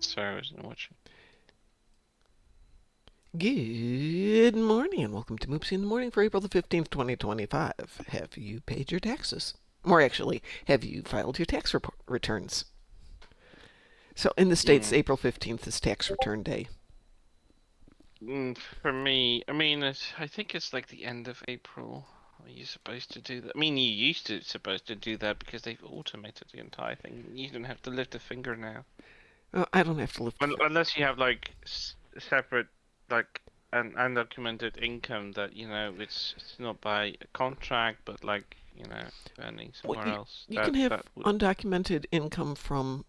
Sorry, I wasn't watching. Good morning and welcome to Moopsy in the Morning for April the 15th, 2025. Have you paid your taxes? Or actually, have you filed your tax returns? So in the States, Mm. April 15th is tax return day. For me, I think it's like the end of April. Are you supposed to do that? I mean, you used to supposed to do that because they've automated the entire thing. You don't have to lift a finger now. I don't have to lift. Unless you have like separate, like an undocumented income that, it's not by contract, but like, earning Well, somewhere you, else. you can That have that would. undocumented income from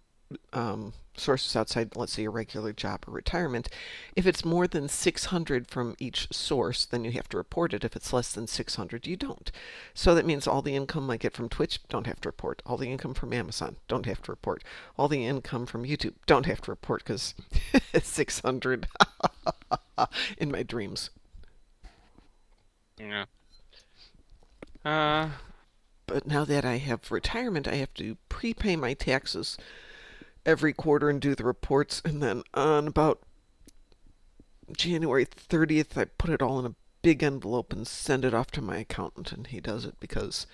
sources outside, let's say, a regular job or retirement. If it's more than 600 from each source, then you have to report it. If it's less than 600, you don't. So that means all the income I get from Twitch, don't have to report. All the income from Amazon, don't have to report. All the income from YouTube, don't have to report because 600 in my dreams. Yeah. Uh, But now that I have retirement, I have to prepay my taxes every quarter and do the reports. And then on about January 30th, I put it all in a big envelope and send it off to my accountant, and he does it because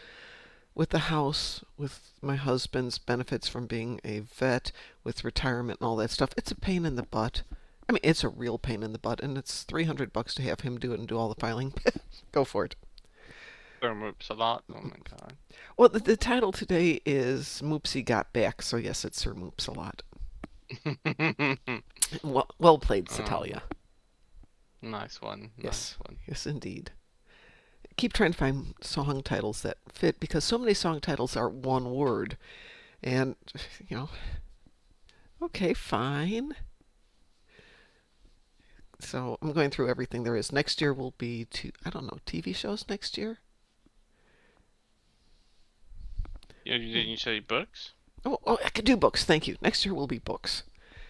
with the house, with my husband's benefits from being a vet, with retirement and all that stuff, it's a pain in the butt. I mean, it's a real pain in the butt, and it's $300 to have him do it and do all the filing. Go for it. Oops a lot. Oh my God. Well, the title today is Moopsy Got Back, so yes, it's Sir Moops a lot. Well played, Um, Satalia. nice one. Nice Yes, one. yes, indeed. Keep trying to find song titles that fit because so many song titles are one word. And, you know, okay, fine. So I'm going through everything there is. Next year will be, I don't know, TV shows next year? Yeah, Hmm. didn't you say books? Oh, I could do books. Thank you. Next year will be books.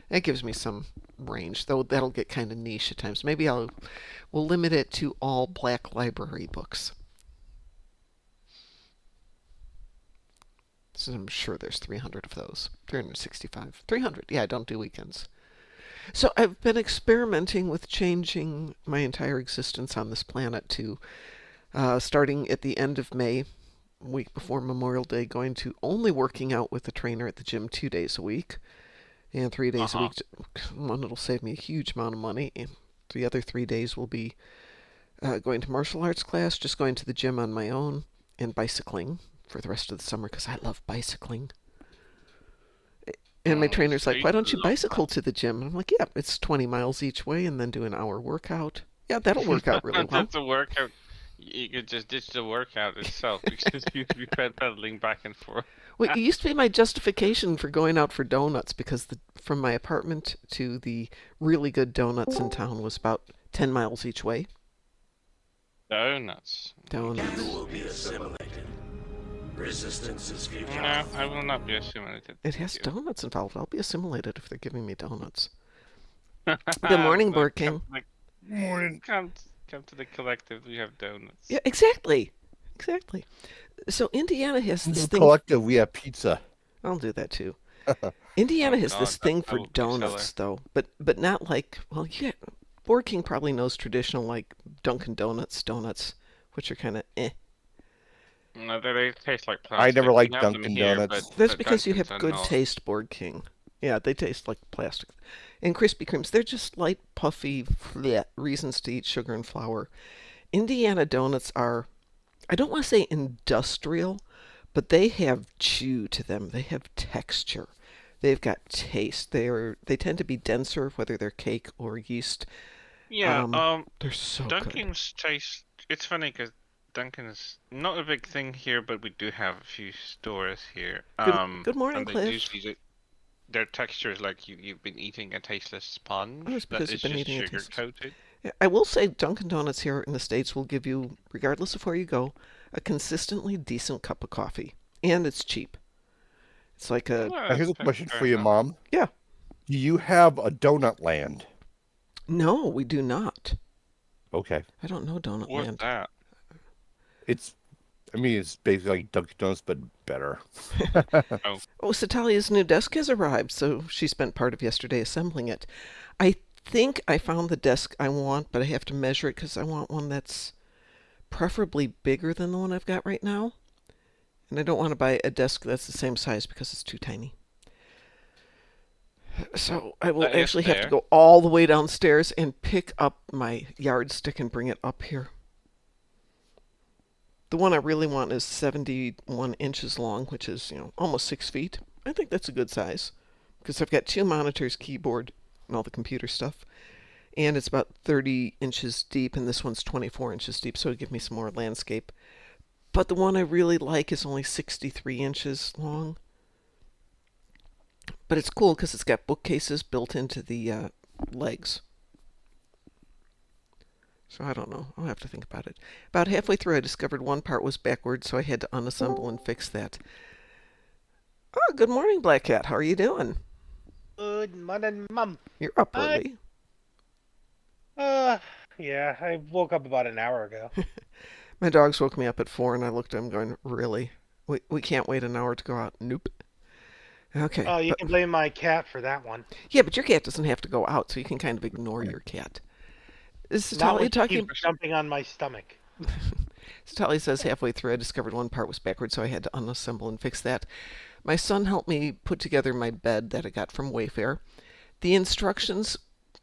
That gives me some range, though that'll get kind of niche at times. Maybe we'll limit it to all black library books. So I'm sure there's 300 of those. 365. 300. Yeah, I don't do weekends. So I've been experimenting with changing my entire existence on this planet to starting at the end of May, week before Memorial Day, going to only working out with a trainer at the gym 2 days a week and 3 days a Uh-huh. week. One, it'll save me a huge amount of money, and the other 3 days will be going to martial arts class, just going to the gym on my own, and bicycling for the rest of the summer because I love bicycling. And my trainer's I like, "Why used don't to you love bicycle to the gym?" And I'm like, "Yeah, it's 20 miles each way and then do an hour workout. Yeah, that'll work out really well." Just the workout. You could just ditch the workout itself because you'd be pedaling back and forth. Well, it used to be my justification for going out for donuts because from my apartment to the really good donuts in town was about 10 miles each way. Donuts. You Donuts. will be assimilated. Resistance is No, I futile. will not be assimilated. It Thank has you. donuts involved. I'll be assimilated if they're giving me donuts. Good morning, No, Bird King. Morning. come to the collective. We have donuts. Yeah, exactly. Exactly. So Indiana has this No thing. collective, we have pizza. I'll do that too. Indiana Oh has God, this thing that for would be a seller. donuts, though, but not like, well, yeah, Board King probably knows traditional like Dunkin' Donuts, which are kind of eh. No, they taste like I never plastic. We liked have them Dunkin' here, but Donuts. That's but because you Dunkin's have are good not. taste, Board King. Yeah, they taste like plastic. And Krispy Kremes, they're just light, puffy bleh, reasons to eat sugar and flour. Indiana donuts are, I don't want to say industrial, but they have chew to them. They have texture. They've got taste. They tend to be denser, whether they're cake or yeast. Yeah, Um, they're so good. Dunkin's taste. It's funny because Dunkin is not a big thing here, but we do have a few stores here. Good morning, And they do Cliff. see that their texture is like you've been eating a tasteless Oh, it's sponge that because you've is been just eating a sugar tasteless. coated. Yeah, I will say Dunkin' Donuts here in the States will give you, regardless of where you go, a consistently decent cup of coffee. And it's cheap. It's like a, Well, Now, here's a that's question fair for you, enough. Mom. yeah. Do you have a donut land? No, we do not. Okay. I don't know Donut What's Land. that? It's I mean, it's basically like Dunkin' Donuts, but better. Oh, Satalia's new desk has arrived, so she spent part of yesterday assembling it. I think I found the desk I want, but I have to measure it because I want one that's preferably bigger than the one I've got right now. And I don't want to buy a desk that's the same size because it's too tiny. So I will That is actually have to fair. go all the way downstairs and pick up my yardstick and bring it up here. The one I really want is 71 inches long, which is, almost 6 feet. I think that's a good size because I've got 2 monitors, keyboard, and all the computer stuff. And it's about 30 inches deep, and this one's 24 inches deep, so it'll give me some more landscape. But the one I really like is only 63 inches long. But it's cool because it's got bookcases built into the legs. So I don't know. I'll have to think about it. About halfway through, I discovered one part was backwards, so I had to unassemble and fix that. Oh, good morning, Black Cat. How are you doing? Good morning, Mum. You're up Hi. early. Yeah, I woke up about an hour ago. My dogs woke me up at 4, and I looked at them going, really? We can't wait an hour to go out? Nope. Okay. Oh, you but, can blame my cat for that one. yeah, but your cat doesn't have to go out, so you can kind of ignore your cat. Is Not Talia when she talking? keeps jumping on my stomach. Talia says halfway through, I discovered one part was backwards, so I had to unassemble and fix that. My son helped me put together my bed that I got from Wayfair. The instructions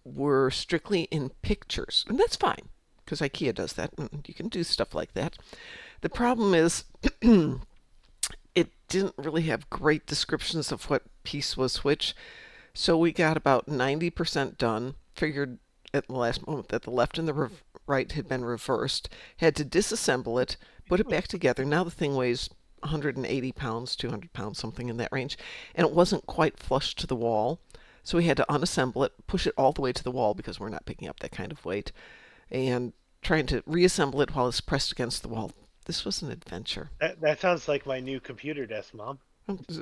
were strictly in pictures, and that's fine because IKEA does that, and you can do stuff like that. The problem is it didn't really have great descriptions of what piece was which, so we got about 90% done, figured at the last moment that the left and the right had been reversed, had to disassemble it, put it back together. Now the thing weighs 180 pounds, 200 pounds, something in that range, and it wasn't quite flush to the wall. So we had to unassemble it, push it all the way to the wall because we're not picking up that kind of weight, and trying to reassemble it while it's pressed against the wall. This was an adventure. That sounds like my new computer desk, Mom.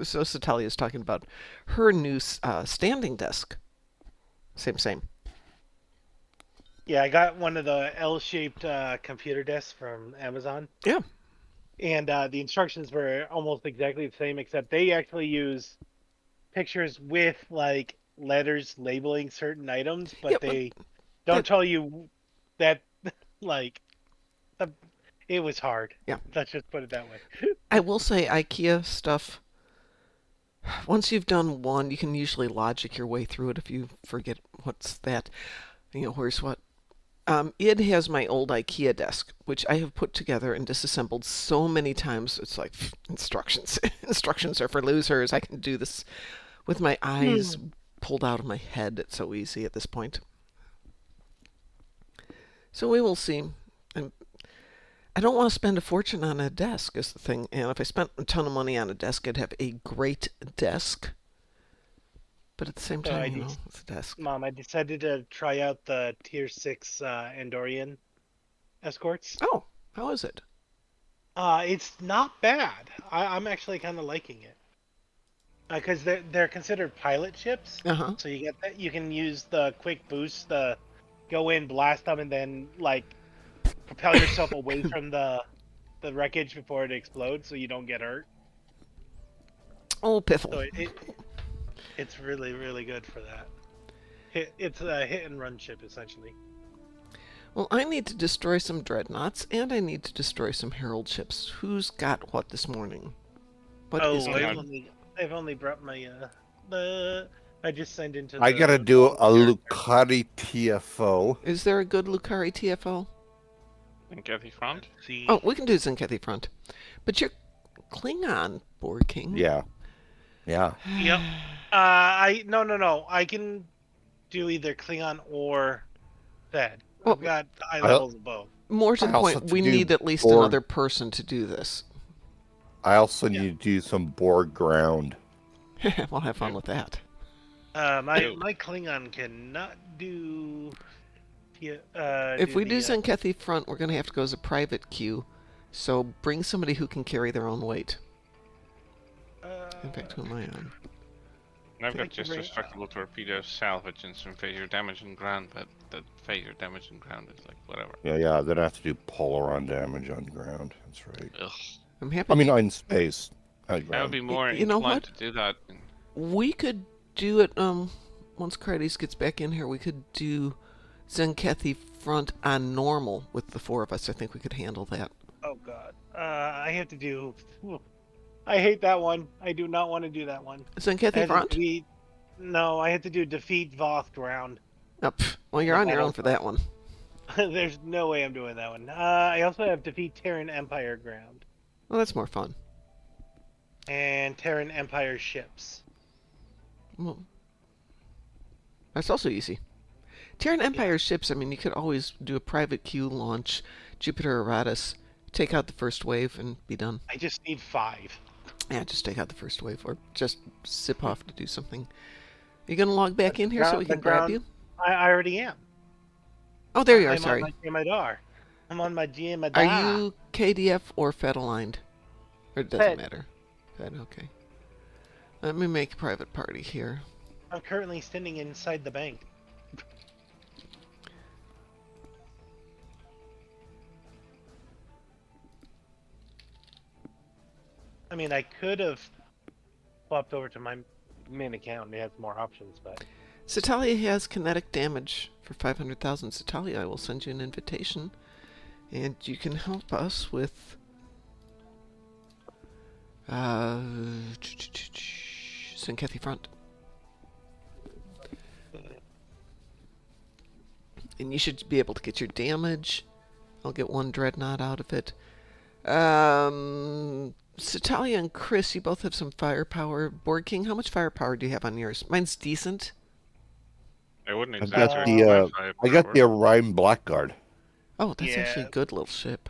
So Satalia is talking about her new standing desk. Same. Yeah, I got one of the L-shaped computer desks from Amazon. Yeah. And the instructions were almost exactly the same, except they actually use pictures with like letters labeling certain items, but Yeah, they don't tell you that like it was hard. Yeah. Let's just put it that way. I will say IKEA stuff, once you've done one, you can usually logic your way through it if you forget what's that, where's what. It has my old IKEA desk, which I have put together and disassembled so many times. It's like instructions. Instructions are for losers. I can do this with my eyes pulled out of my head. It's so easy at this point. So we will see. I don't want to spend a fortune on a desk is the thing. And if I spent a ton of money on a desk, I'd have a great desk. But at the same time, it's a desk. Mom, I decided to try out the Tier 6 Andorian escorts. Oh, how is it? It's not bad. I'm actually kind of liking it. Because they're considered pilot ships. Uh-huh. So you get that. You can use the quick boost to go in, blast them, and then like propel yourself away from the wreckage before it explodes, so you don't get hurt. Oh, piffle. So it's really, really good for that. It's a hit and run ship, essentially. Well, I need to destroy some dreadnoughts, and I need to destroy some herald ships. Who's got what this morning? I've only brought my I just signed into. I gotta do a Lucari TFO. Is there a good Lucari TFO? Zenkethi Front? Oh, we can do Zenkethi Front. But you're Klingon, Board King. Yeah. Yep. No. I can do either Klingon or Fed. I've got high levels of both. More to the point, we need at least another person to do this. I also need to do some Borg ground. We'll have fun with that. My Klingon cannot do. If we do Zenkethi Front, we're going to have to go as a private queue. So bring somebody who can carry their own weight. In fact, who am I on? I've got just destructible torpedoes, salvage, and some phaser damage and ground, but the phaser damage on ground is like whatever. Yeah. Then I have to do polaron damage on ground. That's right. Ugh. I'm happy. I mean, on space. On I would ground. be more you know inclined what? to do that. We could do it, once Crites gets back in here, we could do Zenkethi front on normal with the 4 of us. I think we could handle that. Oh god. I have to do. I hate that one. I do not want to do that one. I Zenkethi had to front? defeat. No, I had to do defeat Voth ground. Oh, well, you're on your own for that one. There's no way I'm doing that one. I also have defeat Terran Empire ground Well, that's more fun. and Terran Empire ships. Well, that's also easy. Terran Empire ships, I mean, you could always do a private queue launch, Jupiter Eratus, take out the first wave, and be done. I just need 5. Yeah, just take out the first wave, or just zip off to do something. You gonna log back in here so we can grab you? I already am. Oh, there you are, I'm sorry. on my GMIDAR. I'm on my GMIDAR. Are you KDF or Fed aligned? Or it doesn't Fed. matter. Fed, okay. Let me make a private party here. I'm currently standing inside the bank. I mean, I could have swapped over to my main account and it has more options, but Satalia has kinetic damage for 500,000. Satalia, I will send you an invitation, and you can help us with Zenkethi front. And you should be able to get your damage. I'll get 1 dreadnought out of it. Satalia and Chris, you both have some firepower. Board King, how much firepower do you have on yours? Mine's decent. I wouldn't I exaggerate. I got the Orion Blackguard. Oh, that's Yeah. actually a good little ship.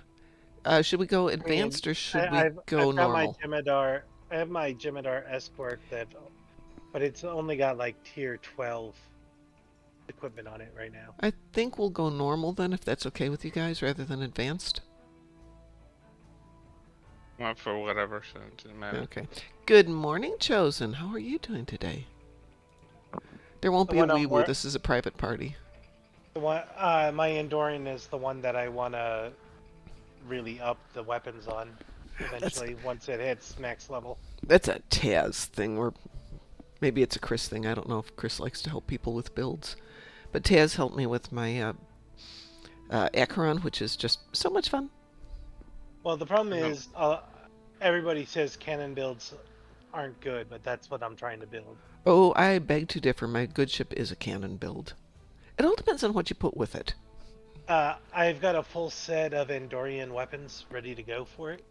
Should we go advanced or should we I've go got normal? my GMIDAR. I have my GMIDAR escort but it's only got like tier 12 equipment on it right now. I think we'll go normal then, if that's okay with you guys, rather than advanced. Well, for whatever, so it doesn't matter. Okay. Good morning, Chosen. How are you doing today? There won't be a One on wee woo. board. This is a private party. The one, my Endorian is the one that I want to really up the weapons on eventually once it hits max level. That's a Taz thing, or maybe it's a Chris thing. I don't know if Chris likes to help people with builds. But Taz helped me with my Acheron, which is just so much fun. Well, the problem is everybody says cannon builds aren't good, but that's what I'm trying to build. Oh, I beg to differ. My good ship is a cannon build. It all depends on what you put with it. I've got a full set of Endorian weapons ready to go for it.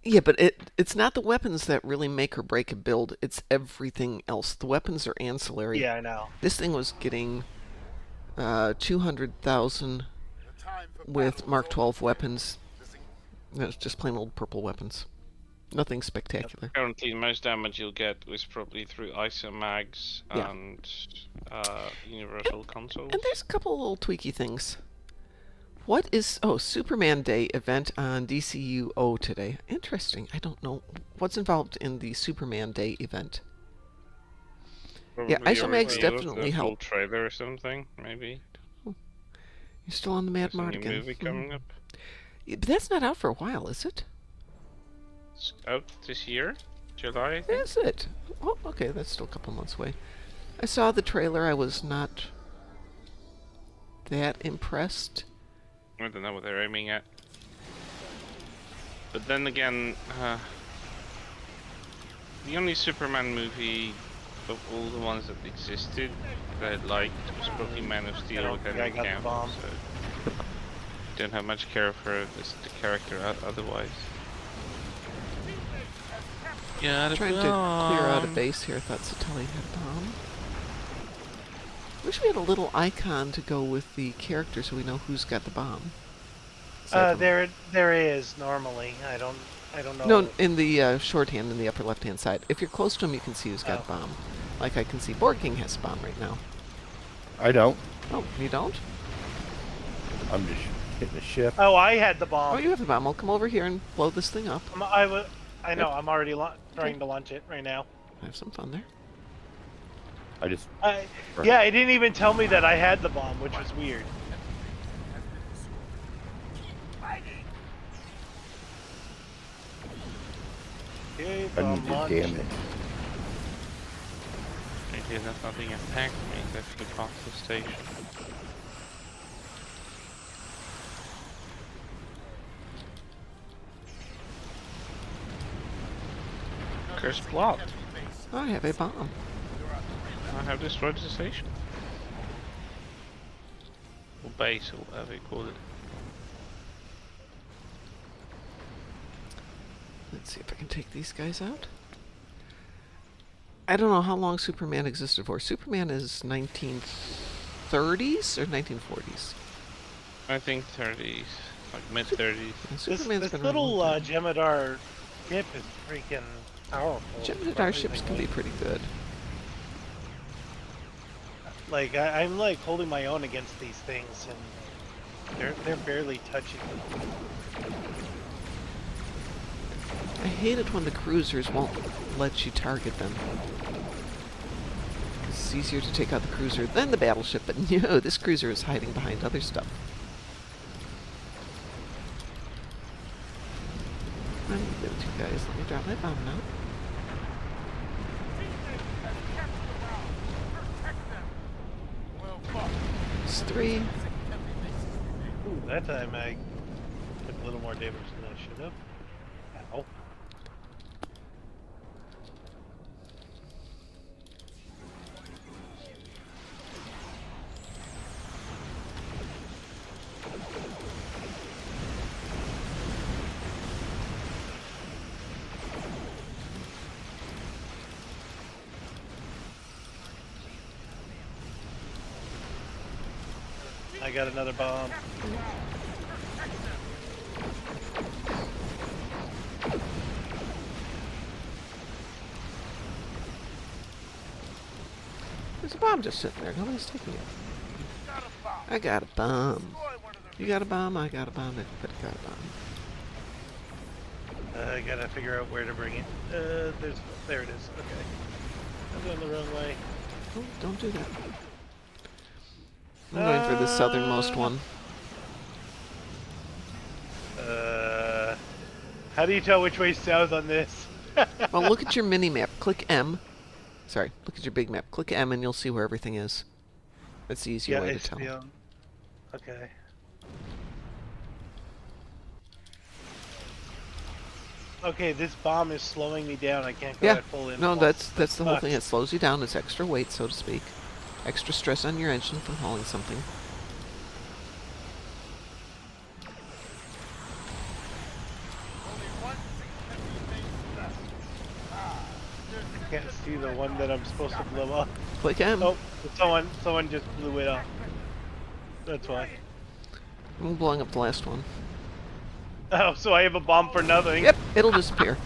Yeah, but it's not the weapons that really make or break a build. It's everything else. The weapons are ancillary. Yeah, I know. This thing was getting 200,000 with Mark 12 weapons. It was just plain old purple weapons. Nothing spectacular. Currently, most damage you'll get is probably through ISO mags Yeah. and universal consoles. And there's a couple of little tweaky things. What is... Oh, Superman Day event on DCUO today. Interesting. I don't know what's involved in the Superman Day event. Yeah, Probably ISO a mags review of definitely the full help. trailer or something, maybe. You're still on the Mad There's a new Mardigan. movie coming up. Yeah, but that's not out for a while, is it? It's out this year, July. I think. Is it? Oh, okay, that's still a couple months away. I saw the trailer. I was not that impressed. I don't know what they're aiming at. But then again, the only Superman movie of all the ones that existed that I liked was probably Man of Steel don't with think Henry I got the Cavill. bomb. So don't have much care for the character otherwise. Yeah, Trying to clear out a base here. I thought Satelli had a bomb. Wish we had a little icon to go with the character so we know who's got the bomb. Aside from- There is normally. I don't know. No, in the shorthand in the upper left-hand side. If you're close to him, you can see who's got Oh. bomb. Like I can see Board King has a bomb right now. I don't. Oh, you don't? I'm just hitting the ship. Oh, I had the bomb. Oh, you have a bomb. I'll come over here and blow this thing up. I know. I'm already trying to launch it right now. Have some fun there. I just Yeah, it didn't even tell me that I had the bomb, which was weird. Okay, I bomb need to launched. damage. Maybe there's nothing attacked me if you cross the station. Curse plot. I have a bomb. I have destroyed the station. Or base, or whatever you call it. Let's see if I can take these guys out. I don't know how long Superman existed for. Superman is 1930s or 1940s? I think 30s, like mid-30s. Yeah, This Superman's been around a little long time. Jemadar ship is freaking powerful. Jemadar ships can be pretty good. Like I'm like holding my own against these things, and they're barely touching me. I hate it when the cruisers won't let you target them. It's easier to take out the cruiser than the battleship, but no, this cruiser is hiding behind other stuff. I'm gonna go to you guys. Let me drop my bomb now. It's 3. Ooh, that time I took a little more damage than I should have. Ow. I got another bomb. There's a bomb just sitting there. Nobody's taking it. I got a bomb. You got a bomb? I got a bomb. Everybody got a bomb. I gotta figure out where to bring it. There it is. Okay. I'm going the wrong way. Oh, don't do that. I'm going for the southernmost one. How do you tell which way's south on this? Well, look at your mini map. Click M. Sorry, look at your big map. Click M and you'll see where everything is. That's the easier way to tell. Okay. Okay, this bomb is slowing me down. I can't go Yeah. at full impulse. No, that's the whole thing. It Sucks. slows you down. It's extra weight, so to speak. Extra stress on your engine for hauling something. I can't see the one that I'm supposed to blow up. Click M. Oh, someone just blew it up. That's why. I'm blowing up the last one. Oh, so I have a bomb for nothing. Yep, it'll disappear.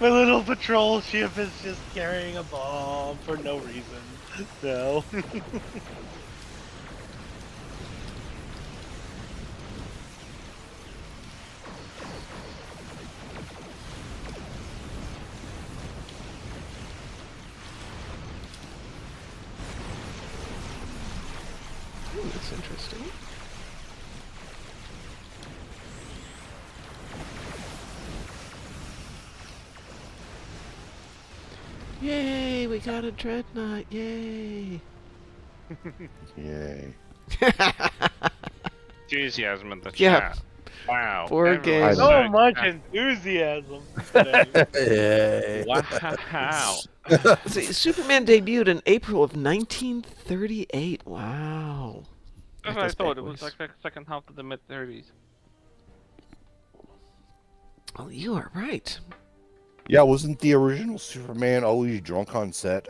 My little patrol ship is just carrying a bomb for no reason. No. That's interesting. Yay, we got a dreadnought, yay! Yay. Enthusiasm in the Yeah. chat. Wow. Board everyone game. I So know. much enthusiasm today. Yay. Wow. See, Superman debuted in April of 1938. Wow. That's what I thought. It was like the second half of the mid-30s. Well, you are right. Yeah, wasn't the original Superman always drunk on set?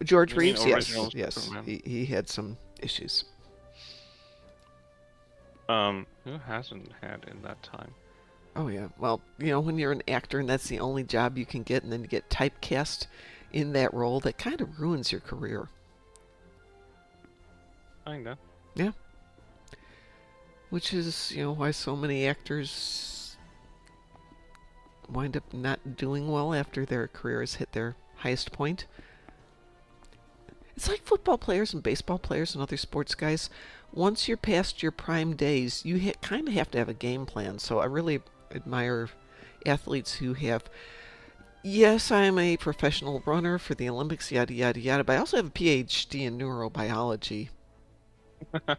George You mean Reeves, yes, original yes, Superman? he had some issues. Who hasn't had in that time? Oh yeah, well, you know, when you're an actor and that's the only job you can get, and then you get typecast in that role, that kind of ruins your career. Kinda. Yeah. Which is, you know, why so many actors wind up not doing well after their careers hit their highest point. It's like football players and baseball players and other sports guys. Once you're past your prime days, you kind of have to have a game plan. So I really admire athletes who have, yes, I'm a professional runner for the Olympics, yada, yada, yada, but I also have a PhD in neurobiology.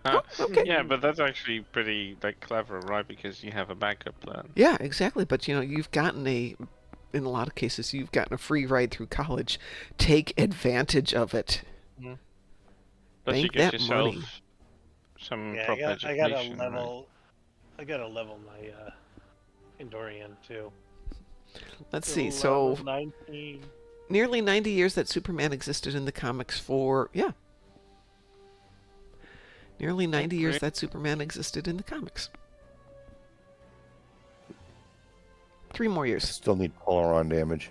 Oh, okay. Yeah, but that's actually pretty clever, right? Because you have a backup plan. Yeah, exactly. But you've gotten in a lot of cases, you've gotten a free ride through college. Take advantage of it. Mm. Plus, you Bank get that yourself money. some Yeah, proper I education. gotta level. I gotta level my Endorian too. Let's see. Level So 19. nearly 90 years that Superman existed in the comics for, yeah. Nearly 90 years that Superman existed in the comics. 3 more years. Still need Polaron damage.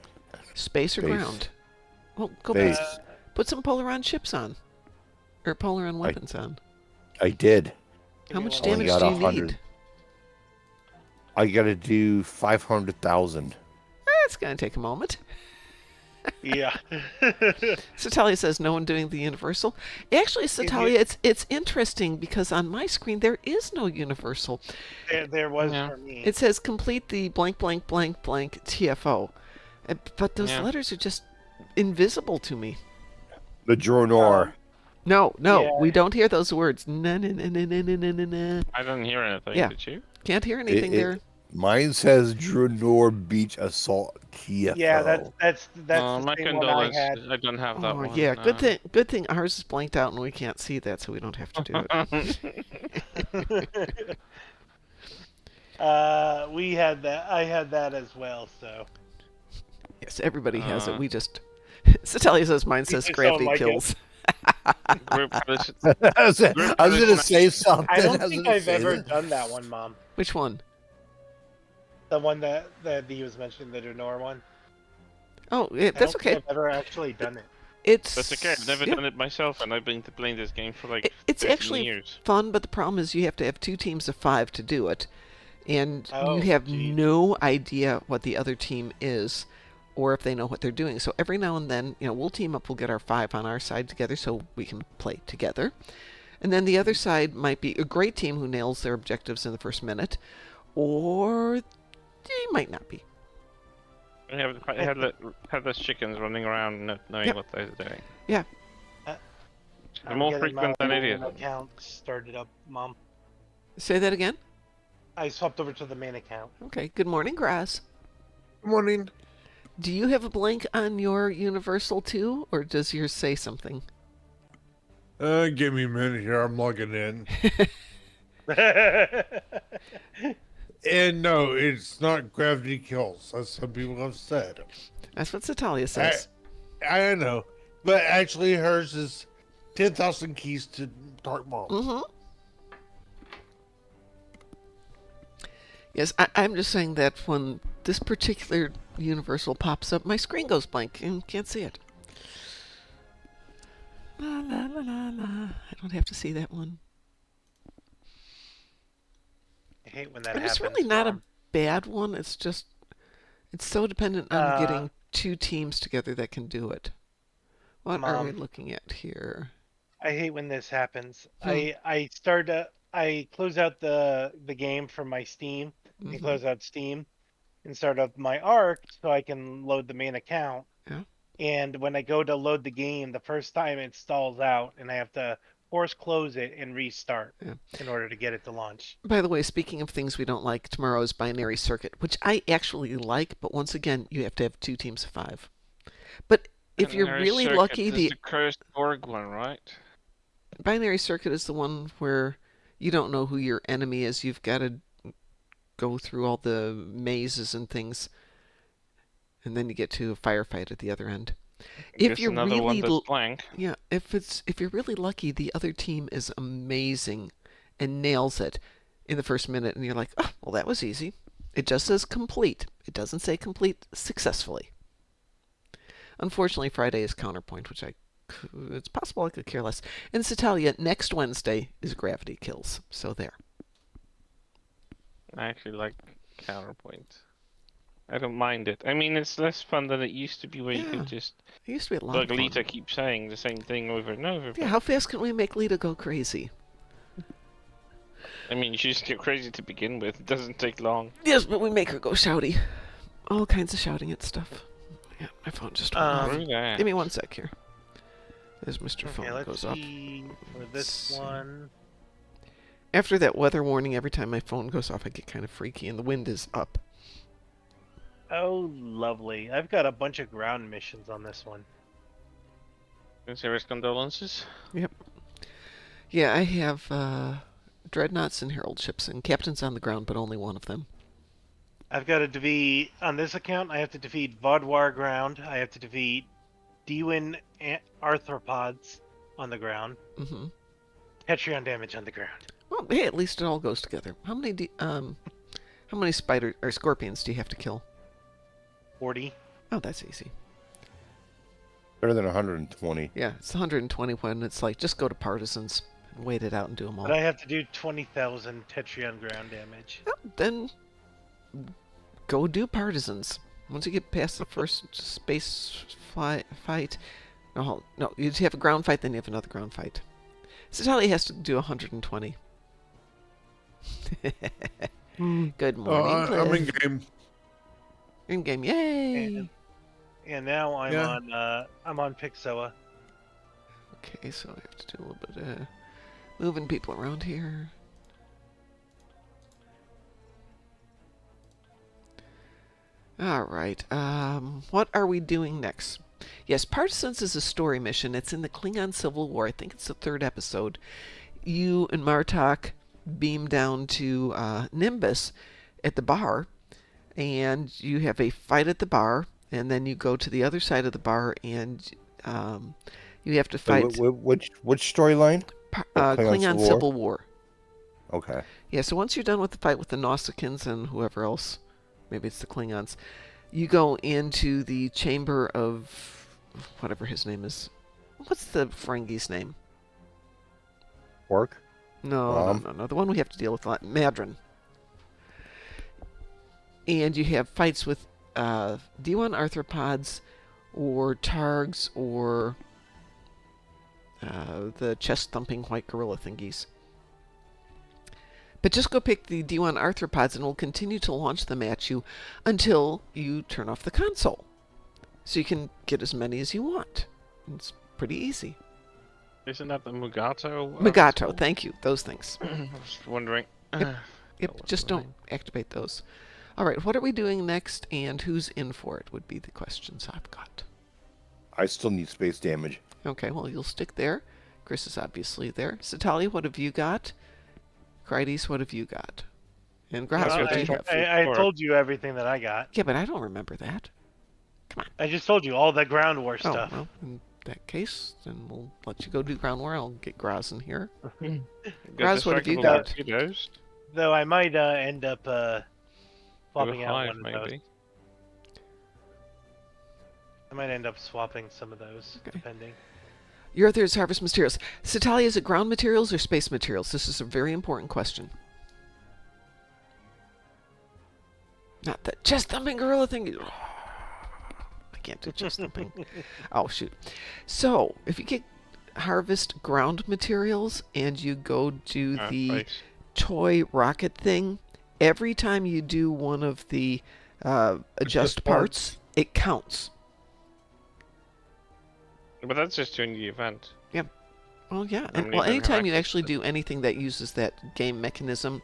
Space or Space. ground? Well, go Space. put some Polaron ships on. Or Polaron weapons on. I did. How much Only damage got do you 100. need? I gotta do 500,000. That's going to take a moment. Yeah. So Talia says no one doing the universal. Actually, Talia, it's interesting because on my screen there is no universal. There was Yeah. for me. It says complete the blank blank blank blank TFO. But those Yeah. letters are just invisible to me. The Dronor. No, Yeah. we don't hear those words. Na na na na na na na na. I didn't hear anything. Yeah. Did you? Can't hear anything there. Mine says Dronor Beach Assault TFO. Yeah, that's the My same one I had. condolences. I don't have that Oh one. yeah, good thing ours is blanked out and we can't see that, so we don't have to do it. We had that. I had that as well. So Yes, everybody has it. We just. Satalia says mine says just gravity don't like it. kills. Group collision- I was gonna say something. I don't was think gonna I've say ever that. done that one, Mom. Which one? The one that he was mentioning, the Dronor one. Oh, yeah, I that's don't okay. think I've ever actually done it. It's That's okay. I've never yeah, done it myself, and I've been playing this game for it's 15 actually years. fun, but the problem is you have to have 2 teams of 5 to do it, and Oh, you have geez. no idea what the other team is, or if they know what they're doing. So every now and then, we'll team up. We'll get our 5 on our side together, so we can play together. And then the other side might be a great team who nails their objectives in the first minute, or they might not be. I have headless chickens running around not knowing Yep. what they're doing. Yeah. They're more getting frequent my than idiots. main account started up, Mom. Say that again. I swapped over to the main account. Okay. Good morning, Grass. Morning. Do you have a blank on your Universal too, or does yours say something? Give me a minute here. I'm logging in. And no, it's not gravity kills, as some people have said. That's what Satalia says. I know. But actually, hers is 10,000 keys to Dark Bomb. Mm-hmm. Yes, I'm just saying that when this particular universal pops up, my screen goes blank and can't see it. La la la la la. I don't have to see that one. I hate when that And happens. it's really not a Mom. bad one. It's just, it's so dependent on getting 2 teams together that can do it. What are we Mom. looking at here? I hate when this happens. Hmm. I close out the game from my Steam and Mhm. close out Steam and start up my Arc so I can load the main account. Yeah. And when I go to load the game, the first time it stalls out and I have to force close it and restart Yeah. in order to get it to launch. By the way, speaking of things we don't like, tomorrow's binary circuit, which I actually like, but once again, you have to have 2 teams of 5. But if you're Binary really circuit lucky, is the the cursed Borg one, right? binary circuit is the one where you don't know who your enemy is. You've got to go through all the mazes and things, and then you get to a firefight at the other end. If Guess you're another really one that's blank. yeah, if you're really lucky, the other team is amazing and nails it in the first minute, and you're like, oh, well, that was easy. It just says complete. It doesn't say complete successfully. Unfortunately, Friday is Counterpoint, which it's possible I could care less. And Satalia, next Wednesday is Gravity Kills. So there. I actually like Counterpoint. I don't mind it. I mean, it's less fun than it used to be, where you Yeah. could just It used to be a lot bug of fun. Lita keep saying the same thing over and over. Yeah, but- how fast can we make Lita go crazy? I mean, you just get crazy to begin with. It doesn't take long. Yes, but we make her go shouty. All kinds of shouting at stuff. Yeah, my phone just went off. Screw that. Give me 1 sec here. As Mr. Okay, Phone let's goes off. see for this one. After that weather warning, every time my phone goes off, I get kind of freaky, and the wind is up. Oh, lovely. I've got a bunch of ground missions on this one. Sincerest condolences. Yeah, I have dreadnoughts and herald ships, and captains on the ground, but only one of them. I've got to defeat, on this account, I have to defeat Vodwar ground. I have to defeat Dewin arthropods on the ground. Mm-hmm. Tetrion damage on the ground. Well, hey, at least it all goes together. How many spider or scorpions do you have to kill? 40. Oh, that's easy. Better than 120. Yeah, it's 120 when it's like, just go to partisans and wait it out and do them all. But I have to do 20,000 Tetrion ground damage. Oh, then go do partisans. Once you get past the first space fight, no, you have a ground fight, then you have another ground fight. Sitali has to do 120. Good morning, I'm in Cliff. game. In game, yay! And now I'm Yeah. on Pixoa. Okay, so I have to do a little bit of moving people around here. All right. What are we doing next? Yes, Partisans is a story mission. It's in the Klingon Civil War. I think it's the 3rd episode. You and Martok beam down to Nimbus at the bar, and you have a fight at the bar, and then you go to the other side of the bar, and you have to fight Which storyline? Klingon Civil War. Okay. Yeah, so once you're done with the fight with the Nausicaans and whoever else, maybe it's the Klingons, you go into the chamber of whatever his name is. What's the Ferengi's name? Orc? No. The one we have to deal with, Madron. And you have fights with D1 arthropods or Targs or the chest-thumping white gorilla thingies. But just go pick the D1 arthropods and we'll continue to launch them at you until you turn off the console. So you can get as many as you want. It's pretty easy. Isn't that the Mugato? Mugato, thank you. Those things. I was wondering. Yep, What's just the don't name? activate those. All right, what are we doing next and who's in for it would be the questions I've got. I still need space damage. Okay, well, you'll stick there. Chris is obviously there. Satali, what have you got? Crides, what have you got? And Graz, Well, what do you have? I told you everything that I got. Yeah, but I don't remember that. I just told you all the ground war Oh, stuff. well, in that case, then we'll let you go do ground war. I'll get Graz in here. Get Graz, what have you distractible got? torpedoes. Though I might end up Go to swapping out 5, one of those. maybe. I might end up swapping some of those, Okay. depending. Your Earth is harvest materials. Satali, is it ground materials or space materials? This is a very important question. Not that chest thumping gorilla thing. I can't do chest thumping. Oh, shoot. So, if you get harvest ground materials and you go do the Right. toy rocket thing, every time you do one of the adjust parts, it counts. But that's just during the event. Well, yeah. How And, many well, different anytime you hackers actually did- do anything that uses that game mechanism,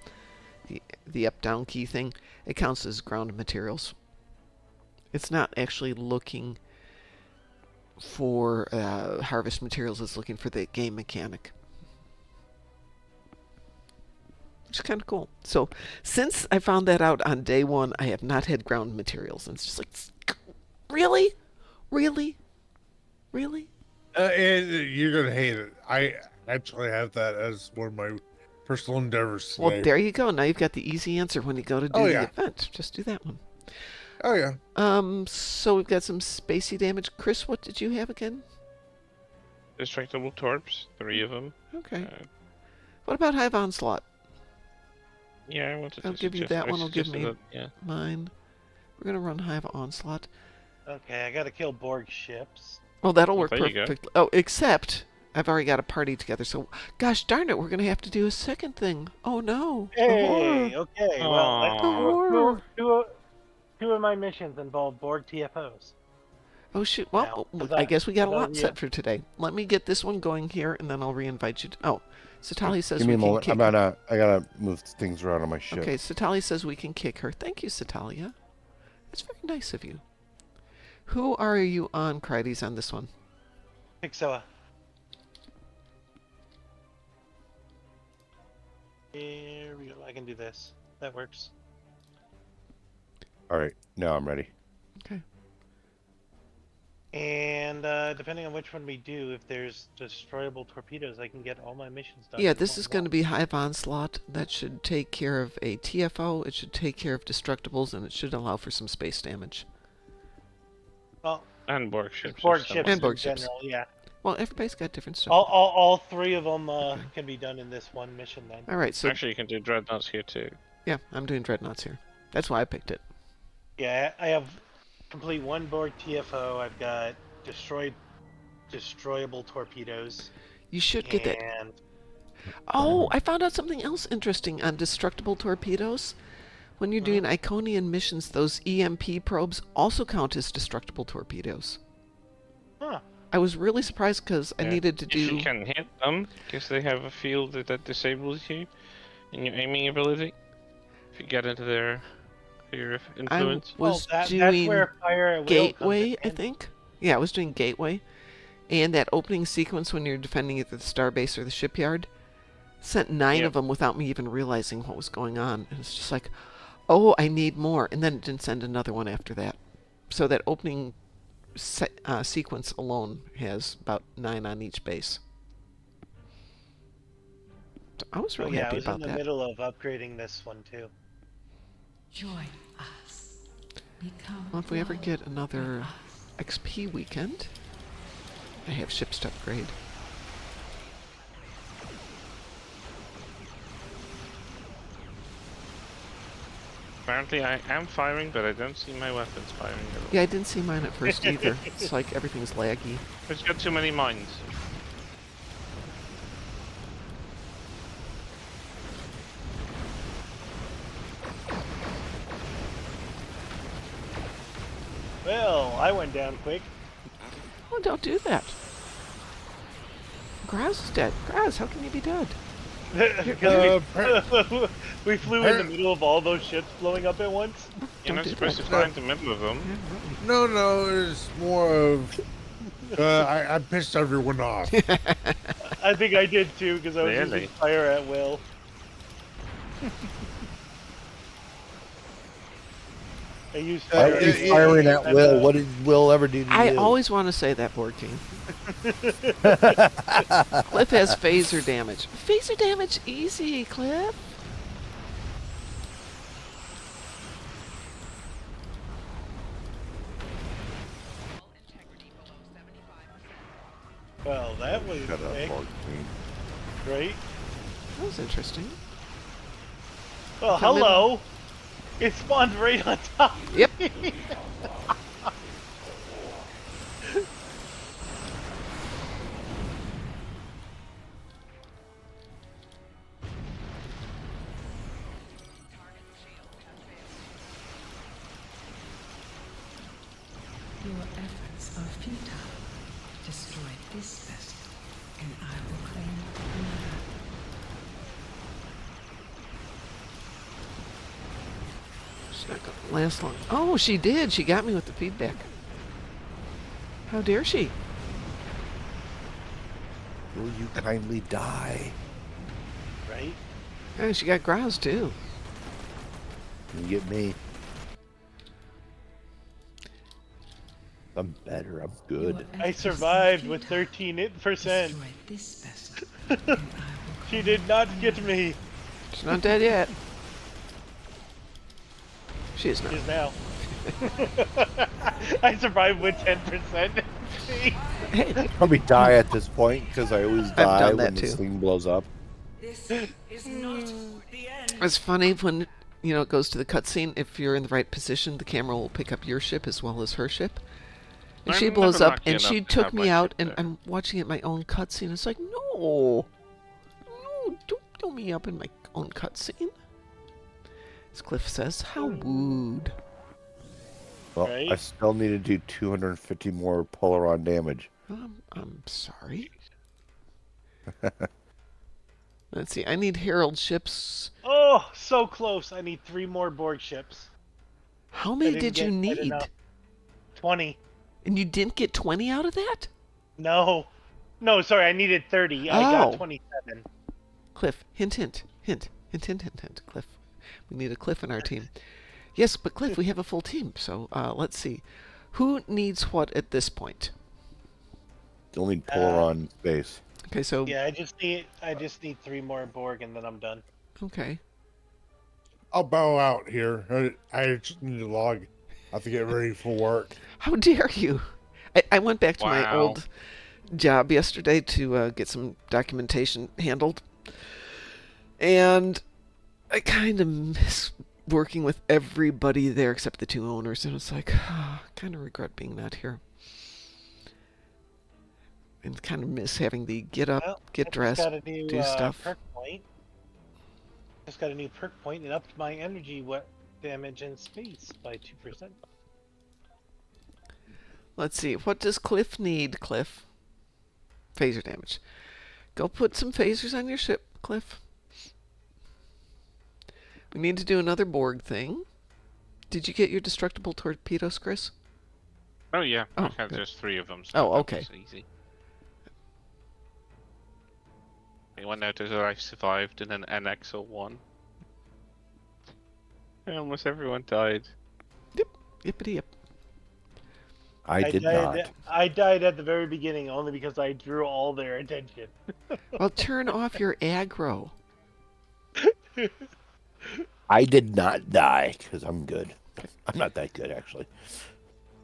the up-down key thing, it counts as ground materials. It's not actually looking for harvest materials. It's looking for the game mechanic. Which is kind of cool. So, since I found that out on day one, I have not had ground materials. And it's just like, really? Really? Really? And you're gonna hate it. I actually have that as one of my personal endeavors today. Well, there you go. Now you've got the easy answer when you go to do Oh, the yeah. event. Just do that one. Oh yeah. So we've got some spacey damage. Chris, what did you have again? Distractible torps, 3 of them. Okay. Uh, What about Hive Onslaught? yeah, I wanted to I'll give you suggest- that I one, I'll give suggested me- that, yeah. Mine. We're gonna run Hive Onslaught. Okay, I gotta kill Borg ships. Well, that'll Well, work there you go. perfectly. Oh, except I've already got a party together. So, gosh darn it, we're gonna have to do a second thing. Oh no! The Hey, horror. okay. Well, Aw. The horror. two of my missions involve Borg TFOs. Oh shoot! Now, Well, 'cause I guess we got a I- lot yeah. set for today. Let me get this one going here, and then I'll re-invite you. Oh, Satali says Give me we a can moment. kick. I gotta move things around on my ship. Okay, Satali says we can kick her. Thank you, Satalia. That's very nice of you. Who are you on, Crides, on this one? Pixoa. Here we go. I can do this. That works. All right, now I'm ready. Okay. And depending on which one we do, if there's destroyable torpedoes, I can get all my missions done. Yeah, in this one is going to go. be Hive Onslaught. That should take care of a TFO, it should take care of destructibles, and it should allow for some space damage. Well, And Borg ships. Borg or ships something. And Borg in ships. general, yeah. Well, everybody's got different stuff. All three of them can be done in this one mission then. All right, so Actually, you can do dreadnoughts here too. yeah, I'm doing dreadnoughts here. That's why I picked it. Yeah, I have complete one Borg TFO. I've got destroyable torpedoes. You should get that. And Oh, I found out something else interesting on destructible torpedoes. When you're doing Iconian missions, those EMP probes also count as destructible torpedoes. huh. I was really surprised because I Yeah. needed to If you do. can hit them, because they have a field that disables you in your aiming ability. If you get into their sphere of I influence. was that's doing where Fire at Will comes Gateway, in I think. Yeah, I was doing Gateway. And that opening sequence when you're defending either the starbase or the shipyard sent 9 Yep. of them without me even realizing what was going on. And it's just like, oh, I need more. And then it didn't send another one after that. So that opening sequence alone has about 9 on each base. So I was Oh, really yeah, I happy was about in the that. middle of upgrading this one too. Join us. Become Well, if we ever one get with another us. XP weekend, I have ships to upgrade. Apparently, I am firing, but I don't see my weapons firing at all. Yeah, I didn't see mine at first either. It's like everything's laggy. It's got too many mines. Well, I went down quick. Oh, don't do that. Graz is dead. Graz, how can you be dead? Because we flew in the middle of all those ships blowing up at once. You're Don't not do supposed that. to fly in the middle of them. No, it's more of I pissed everyone off. I think I did too because I was Really? using Fire at Will. I used Why Fire are you at Will. firing at and, Will? What did Will ever do to you? I always want to say that, Board King. Cliff has phaser damage. Phaser damage easy, Cliff. Well, that was Shut up, quick, Borg Queen. right? That was interesting. Well, Come in. hello. It spawned right on top. Yep. Your efforts are futile. Destroy this vessel, and I will claim another. She's not going to last long. Oh, she did. She got me with the feedback. How dare she? Will you kindly die? Right? Oh, she got Graz too. You get me. I'm better. I'm good. Your I efforts survived are with futile. 13%. Destroy this vessel, and I will She claim did not get another. me. She's not dead yet. She is not. She is now. I survived with 10%. Hey, Probably die at this point because I always die done that when too. this thing blows up. This is not the end. it's funny when it goes to the cutscene. If you're in the right position, the camera will pick up your ship as well as her ship. And she I'm blows never up, lucky and she enough to took have me my out, ship and there. I'm watching it my own cutscene. It's like, no, don't blow me up in my own cutscene. As Cliff says, how rude. Well, I Right. still need to do 250 more Polaron damage. I'm sorry. Let's see. I need Herald ships. Oh, so close. I need 3 more Borg ships. How I many didn't did you get quite need? enough. 20. And you didn't get 20 out of that? No. No, sorry, I needed 30. I Oh. got 27. Cliff, hint. Cliff. We need a Cliff in our team. Yes, but Cliff, we have a full team. So let's see. Who needs what at this point? Still need Polaron space. Okay, so Yeah, I just need 3 more Borg and then I'm done. okay. I'll bow out here. I just need to log. I have to get ready for work. How dare you? I went back to my Wow. old job yesterday to get some documentation handled. And I kind of miss working with everybody there except the 2 owners. And it's like, I kind of regret being not here. And kind of miss having the get up, Well, get I dressed, just got a new do stuff. perk point. Just got a new perk point and upped my energy damage in space by 2%. Let's see. What does Cliff need, Cliff? Phaser damage. Go put some phasers on your ship, Cliff. We need to do another Borg thing. Did you get your destructible torpedoes, Chris? Oh yeah, Oh, I have good. just 3 of them. So Oh, that okay. was easy. Anyone notice that I survived in an NX-01? Almost everyone died. Yippity yip. I did died, not. I died at the very beginning only because I drew all their attention. Well, turn off your aggro. I did not die because I'm good. I'm not that good, actually.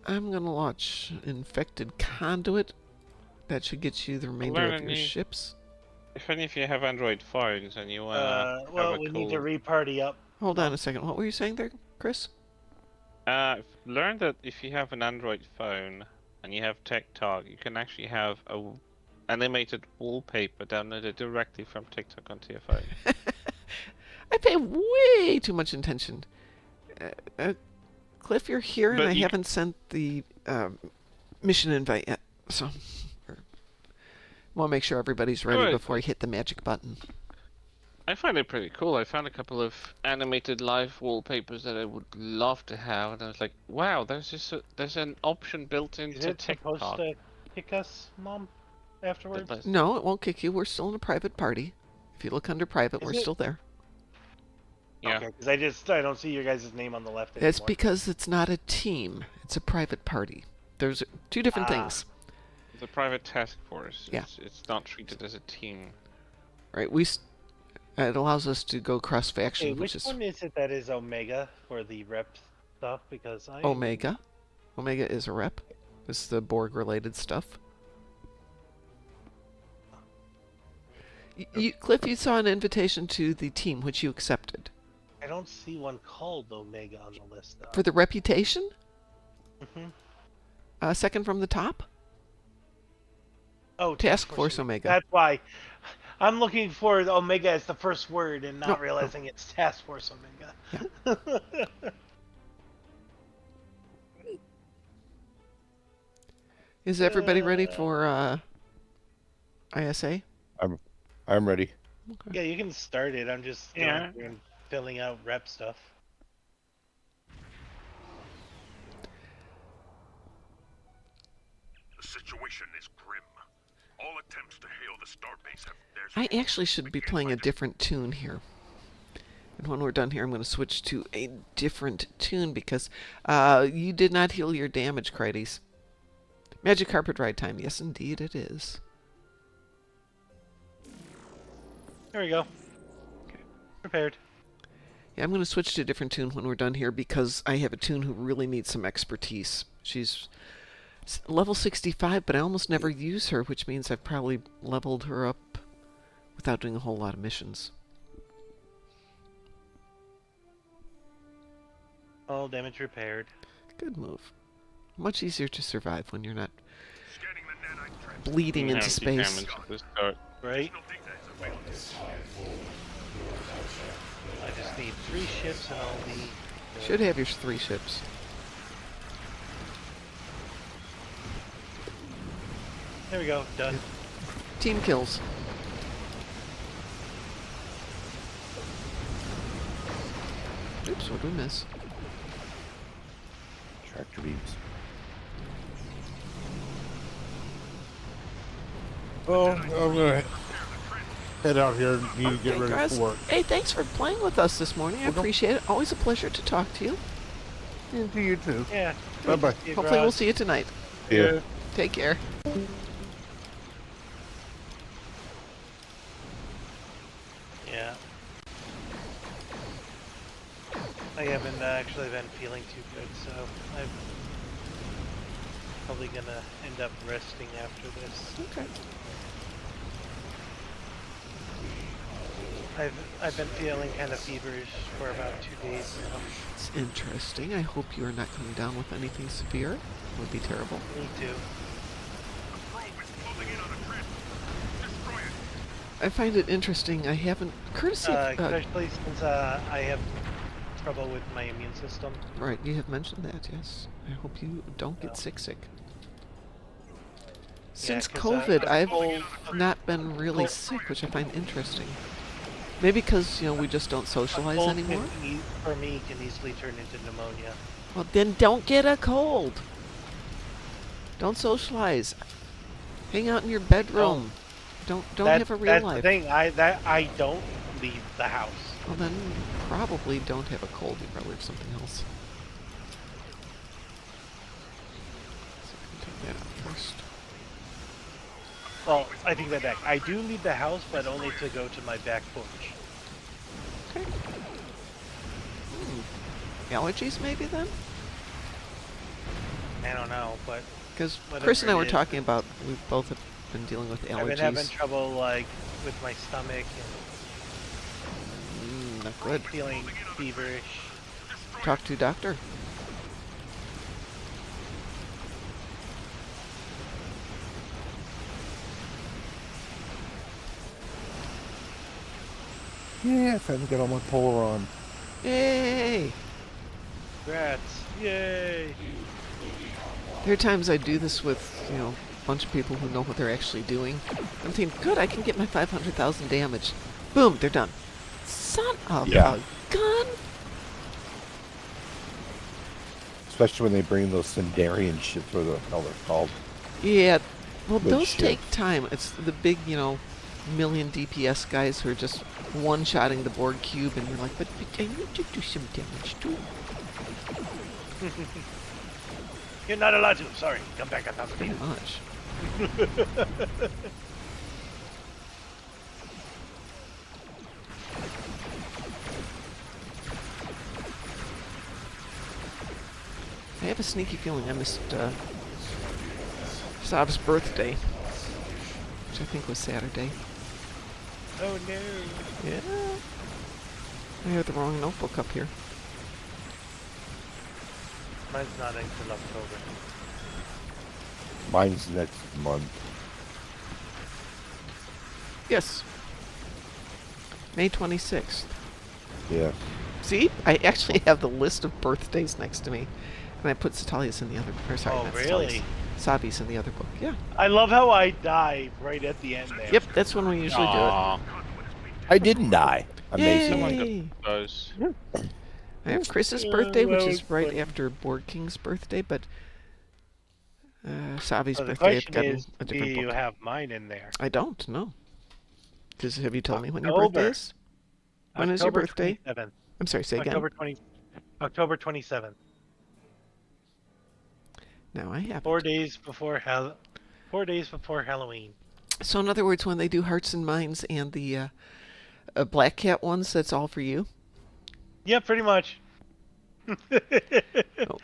I'm going to launch Infected Conduit. That should get you the remainder of learning your new- ships. If any of you have Android phones and you wanna Well, have a we cool... need to reparty up. Hold on a second. What were you saying there, Chris? I've learned that if you have an Android phone and you have TikTok, you can actually have a animated wallpaper downloaded directly from TikTok onto your phone. I pay way too much attention. Cliff, you're here, and But I you haven't sent the mission invite yet. So, I want to make sure everybody's ready Alright. before I hit the magic button. I find it pretty cool. I found a couple of animated live wallpapers that I would love to have, and I was like, wow, there's an option built Is into it supposed TikTok. to kick us, Mom, afterwards? But No, it won't kick you. We're still in a private party. If you look under private, Is we're it? still there. yeah, Okay, because I don't see your guys' name on the left anymore. It's because it's not a team. It's a private party. There's 2 different Ah. things. the private task force. Yeah. It's not treated as a team. Right? It allows us to go cross faction, Hey, which which is one is it that is Omega for the rep stuff? Because I Omega. Omega is a rep. It's the Borg related stuff. Cliff, you saw an invitation to the team, which you accepted. I don't see one called Omega on the list though. For the reputation? Mhm. Second from the top? Oh, Task Force Omega. That's why I'm looking for the Omega as the first word and not No, realizing it's Task Force Omega. Is everybody ready for ISA? I'm ready. Yeah, you can start it. I'm just Yeah. going through and filling out rep stuff. The situation is grim. All attempts to hail the starbase have I actually should be playing a different tune here. And when we're done here, I'm going to switch to a different tune because you did not heal your damage, Crites. Magic carpet ride time. Yes, indeed it is. There we go. Prepared. Yeah, I'm going to switch to a different tune when we're done here because I have a tune who really needs some expertise. She's level 65, but I almost never use her, which means I've probably leveled her up without doing a whole lot of missions. All damage repaired. Good move. Much easier to survive when you're not Scanning the nanite traps. bleeding into How space. damage at the start. Right? Additional details awaited. I just need 3 ships and I'll be... good. Should have your 3 ships. There we go. Done. Team kills. Oops, what did we miss? Tractor beams. Well, I'm gonna head out here and need to get ready Guys, for work. hey, thanks for playing with us this morning. I appreciate it. Always a pleasure to talk to you. And to you too. Yeah. Bye bye. Hopefully we'll see you tonight. Yeah. Take care. Yeah. I haven't actually been feeling too good, so I'm probably gonna end up resting after this. Okay. I've been feeling kind of feverish for about 2 days now. It's interesting. I hope you are not coming down with anything severe. It would be terrible. Me too. The probe is closing in on a trip. Destroy it. I find it interesting. I haven't, courtesy of, Especially since I have trouble with my immune system. right, you have mentioned that, yes. I hope you don't get sick. Since 'cause, COVID, I'm I've cold. not been really sick, which I find interesting. Maybe because, we just don't socialize Cold anymore. for me, can easily turn into pneumonia. Well, then don't get a cold. Don't socialize. Hang out in your bedroom. Don't have a real that's life. the thing. I don't leave the house. Well, then you probably don't have a cold. You probably have something else. So I can take that out first. Well, I think that I do leave the house, but only to go to my back porch. Okay. Allergies, maybe then? I don't know, but Because Whatever Chris and I it were is. talking about we both have been dealing with allergies. I've been having trouble like with my stomach Not and good. feeling feverish. Talk to doctor. Yeah, finally got all my polar on. Yay! Congrats! Yay! There are times I do this with, a bunch of people who know what they're actually doing. I'm thinking, good, I can get my 500,000 damage. Boom, they're done. Son of Yeah. a gun! Especially when they bring those Sindarian ships, or the hell they're called. Yeah, well, Good those shit. take time. It's the big, million DPS guys who are just one-shotting the Borg cube, and you're like, but I need to do some damage too. You're not allowed to. Sorry. Come back 1,000 Pretty feet. much. I have a sneaky feeling I missed Saab's birthday, which I think was Saturday. Oh no! Yeah. I have the wrong notebook up here. Mine's not until October. Mine's next month. Yes. May 26th. Yeah. See? I actually have the list of birthdays next to me. And I put Satalius in the other... Or sorry, Oh, not really? Satalius. Sabi's in the other book. Yeah. I love how I die right at the end there. Yep, that's when we usually Aw, I didn't die. do it. Amazingly. Yay! those. I have Chris's Yeah, birthday, which that is was right funny. after Borg King's birthday, but Sabi's So the birthday, I've question gotten is, a do different you book. have mine in there? I don't, no. Have you told me when your birthday October. is? When is your birthday? 27th. I'm sorry, say again. October 27th. No, I haven't. 4 days before 4 days before Halloween. So in other words, when they do Hearts and Minds and the Black Cat ones, that's all for you? Yeah, pretty much.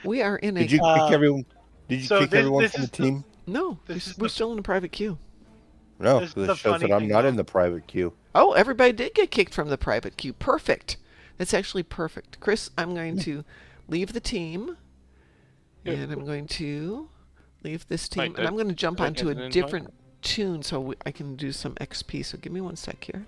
We are in a... Did you kick everyone? Did you so kick this- everyone this from the is the- team? No, This is we're the- still in a private queue. No, this is because the it shows that funny I'm thing, not though. in the private queue. Oh, everybody did get kicked from the private queue. Perfect. That's actually perfect. Chris, I'm going to leave the team, and I'm going to leave this team, Wait, and I'm going to jump did I onto get a an invite? different tune so I can do some XP. So give me 1 sec here.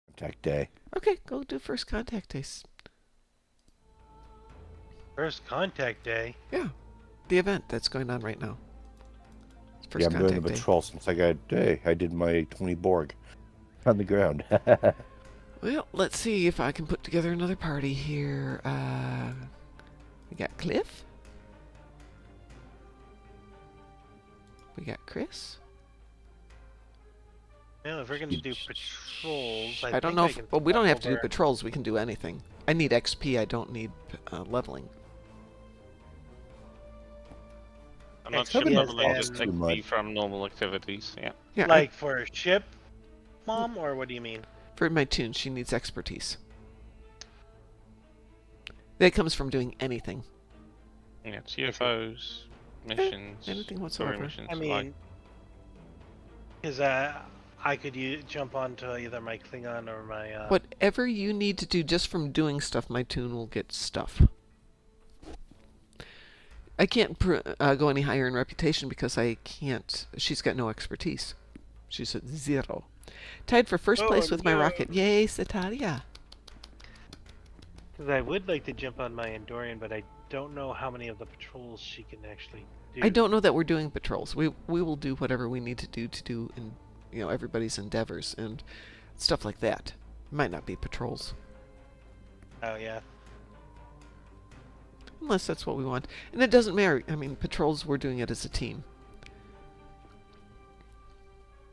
Contact day. Okay, go do first contact days. First contact day. Yeah, the event that's going on right now. First Yeah, I'm doing the contact day. patrol since I did my 20 Borg on the ground. Well, let's see if I can put together another party here. We got Cliff. We got Chris. Well, if we're gonna do patrols, I don't think know I if... can Well, we don't step have to do over- patrols. We can do anything. I need XP. I don't need leveling. I'm not XP ship leveling, as just in- XP from normal activities. Yeah. Yeah, Like for a ship, Mom, or what do you mean? for my tune, she needs expertise. That comes from doing anything. Yeah, TFOs, missions, anything story whatsoever. missions. I like- mean, because I could jump onto either my Klingon or my. Whatever you need to do just from doing stuff, my tune will get stuff. I can't go any higher in reputation because I can't. She's got no expertise. She's at 0. Tied for first Oh, place with my no. rocket. Yay, Satalia. Because I would like to jump on my Andorian, but I don't know how many of the patrols she can actually do. I don't know that we're doing patrols. We will do whatever we need to do in everybody's endeavors and stuff like that. Might not be patrols. Oh yeah. Unless that's what we want. And it doesn't matter. I mean, patrols, we're doing it as a team.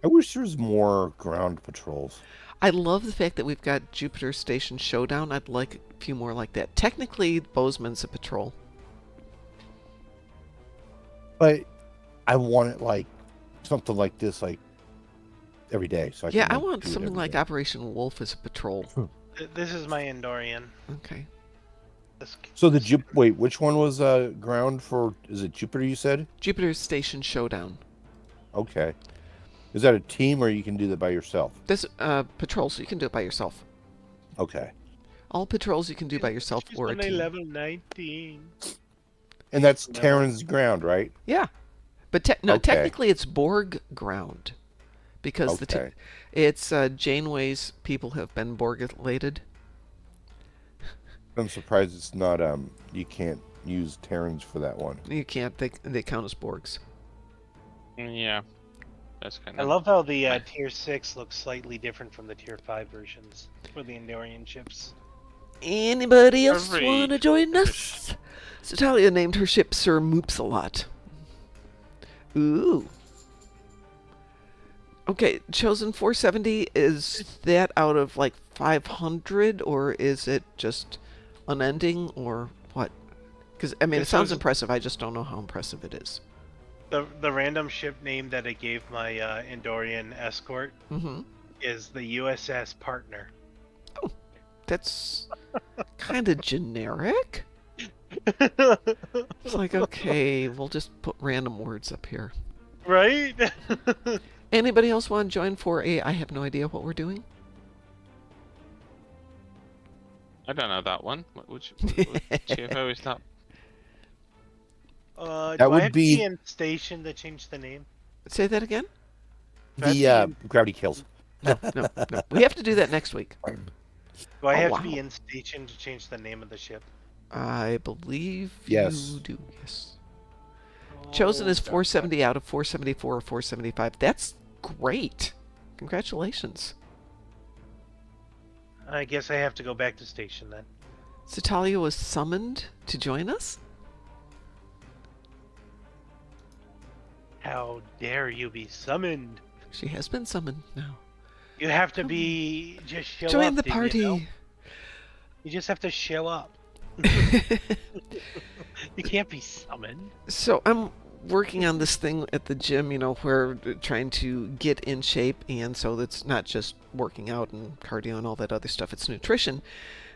I wish there was more ground patrols. I love the fact that we've got Jupiter Station Showdown. I'd like a few more like that. Technically, Bozeman's a patrol. But I want it like something like this, like every day. So Yeah, can I want do it something every like day. Operation Wolf as a patrol. This is my Andorian. Okay. This, So wait, which one was ground for? Is it Jupiter? You said. Jupiter Station Showdown. Okay. Is that a team or you can do that by yourself? This patrol, so you can do it by yourself. Okay. All patrols you can do by yourself she's or a only team. level 19. And that's No. Terran's ground, right? Yeah, but no, Okay. technically it's Borg ground, because Okay. it's Janeway's people have been Borg-lated. I'm surprised it's not. You can't use Terrans for that one. You can't. They count as Borgs. Yeah. That's kind I of. love how the tier 6 looks slightly different from the tier 5 versions for the Andorian ships. Anybody else Every- want to join us? Satalia named her ship Sir Moopsy. Ooh. Okay, chosen 470, is that out of like 500 or is it just unending or what? Because I mean, it This sounds was impressive. I just don't know how impressive it is. the random ship name that I gave my Endorian escort Mm-hmm. is the USS Partner. That's kind of generic. It's like, okay, we'll just put random words up here. Right? Anybody else want to join for a? I have no idea what we're doing. I don't know that one. Which TFO is that? That Do I would have to be- be in station to change the name? Say that again? The gravity kills. No. We have to do that next week. Do I Oh, have wow. to be in station to change the name of the ship? I believe Yes. you do. Yes. Chosen is Oh, 470 out of 474 or 475. That's great. Congratulations. I guess I have to go back to station then. Satalia was summoned to join us. How dare you be summoned? She has been summoned now. You have to be just show Join up. the didn't party. You know? You just have to show up. You can't be summoned. So I'm working on this thing at the gym, where trying to get in shape, and so that's not just working out and cardio and all that other stuff, it's nutrition.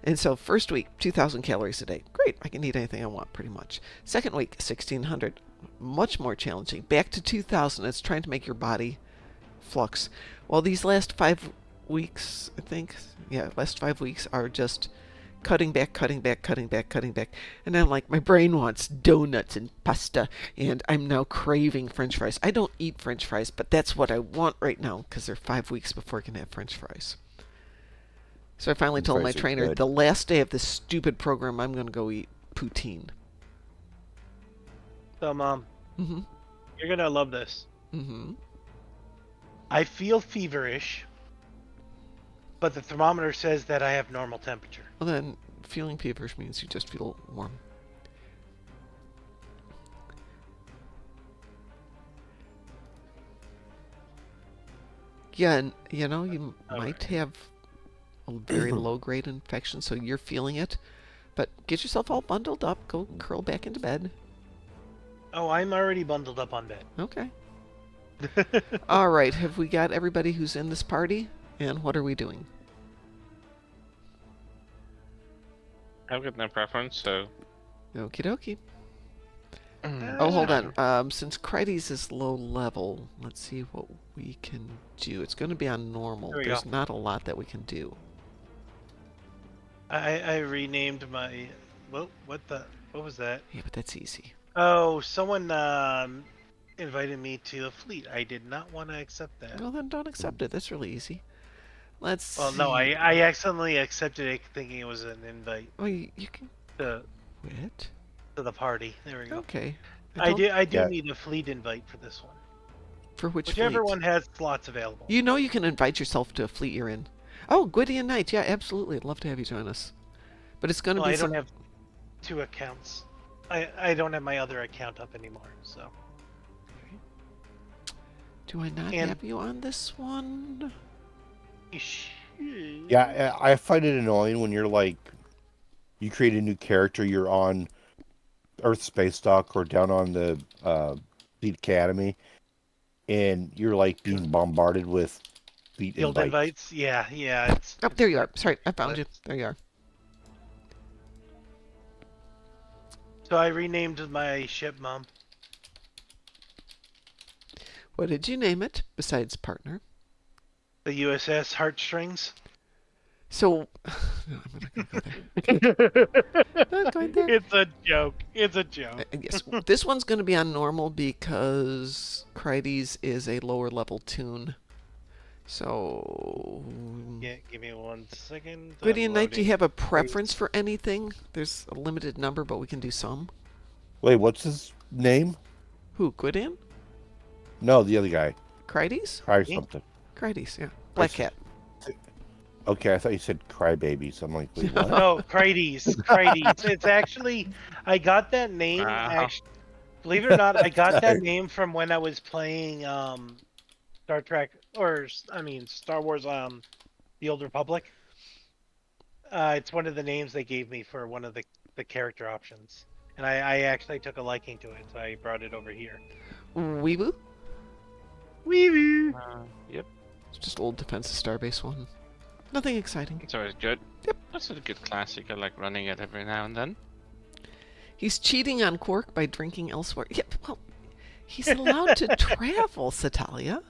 And so first week, 2,000 calories a day. Great, I can eat anything I want pretty much. Second week, 1,600. Much more challenging. Back to 2,000, it's trying to make your body flux. Well, these last 5 weeks, I think, last 5 weeks are just cutting back. And I'm like, my brain wants donuts and pasta, and I'm now craving French fries. I don't eat French fries, but that's what I want right now because they're 5 weeks before I can have French fries. So I finally told my Fries are trainer, good. the last day of this stupid program, I'm going to go eat poutine. So, Mom, Mm-hmm. you're gonna love this. Mm-hmm. I feel feverish, but the thermometer says that I have normal temperature. Well, then, feeling feverish means you just feel warm. Yeah, and you might have a very low-grade infection, so you're feeling it. But get yourself all bundled up, go curl back into bed. Oh, I'm already bundled up on bed. Okay. All right, have we got everybody who's in this party? And what are we doing? I've got no preference, so Okie dokie. Oh, hold on. Since Crites is low level, let's see what we can do. It's going to be on normal. There we There's go. not a lot that we can do. I renamed my. Well, what was that? Yeah, but that's easy. Oh, someone invited me to a fleet. I did not want to accept that. Well, then don't accept it. That's really easy. Let's Well, see. no, I accidentally accepted it thinking it was an invite Oh, you can to quit. the party. There we go. Okay. I do Yeah. need a fleet invite for this one. For which Whichever fleet? one has slots available. You know you can invite yourself to a fleet you're in. Oh, Gwydion Knight. Yeah, absolutely. I'd love to have you join us. But it's going to Well, be I don't some... have 2 accounts. I don't have my other account up anymore, so. Do I not And- have you on this one? Yeah, I find it annoying when you're like, you create a new character, you're on Earth Space Dock or down on the Fleet Academy, and you're like being bombarded with fleet Field invites. invites? Yeah. It's, Oh, there you are. Sorry, I found you. There you are. So I renamed my ship, Mom. What did you name it, besides partner? The USS Heartstrings. So... No, I'm not going to go there. Not going there. It's a joke. It's a joke. Yes, this one's going to be on normal because Crites is a lower level tune. So... Yeah, give me 1 second. Gwydion Knight, do you Loading. have a preference for anything? There's a limited number, but we can do some. Wait, what's his name? Who, Gwydion? No, the other guy. Crites? Cry Me? something. Crites, yeah. Black Cat. Okay, I thought you said crybabies. I'm like, wait, what? No, Crites. It's actually, I got that name. Wow. Believe it or not, I got that name from when I was playing Star Trek, or I mean Star Wars, the Old Republic. It's one of the names they gave me for one of the character options, and I actually took a liking to it, so I brought it over here. Weeboo? Wee woo. Yep. It's just old Defense of Starbase 1. Nothing exciting. It's always good. Yep. That's a good classic. I like running it every now and then. He's cheating on Quark by drinking elsewhere. Yeah, well, he's allowed to travel, Satalia.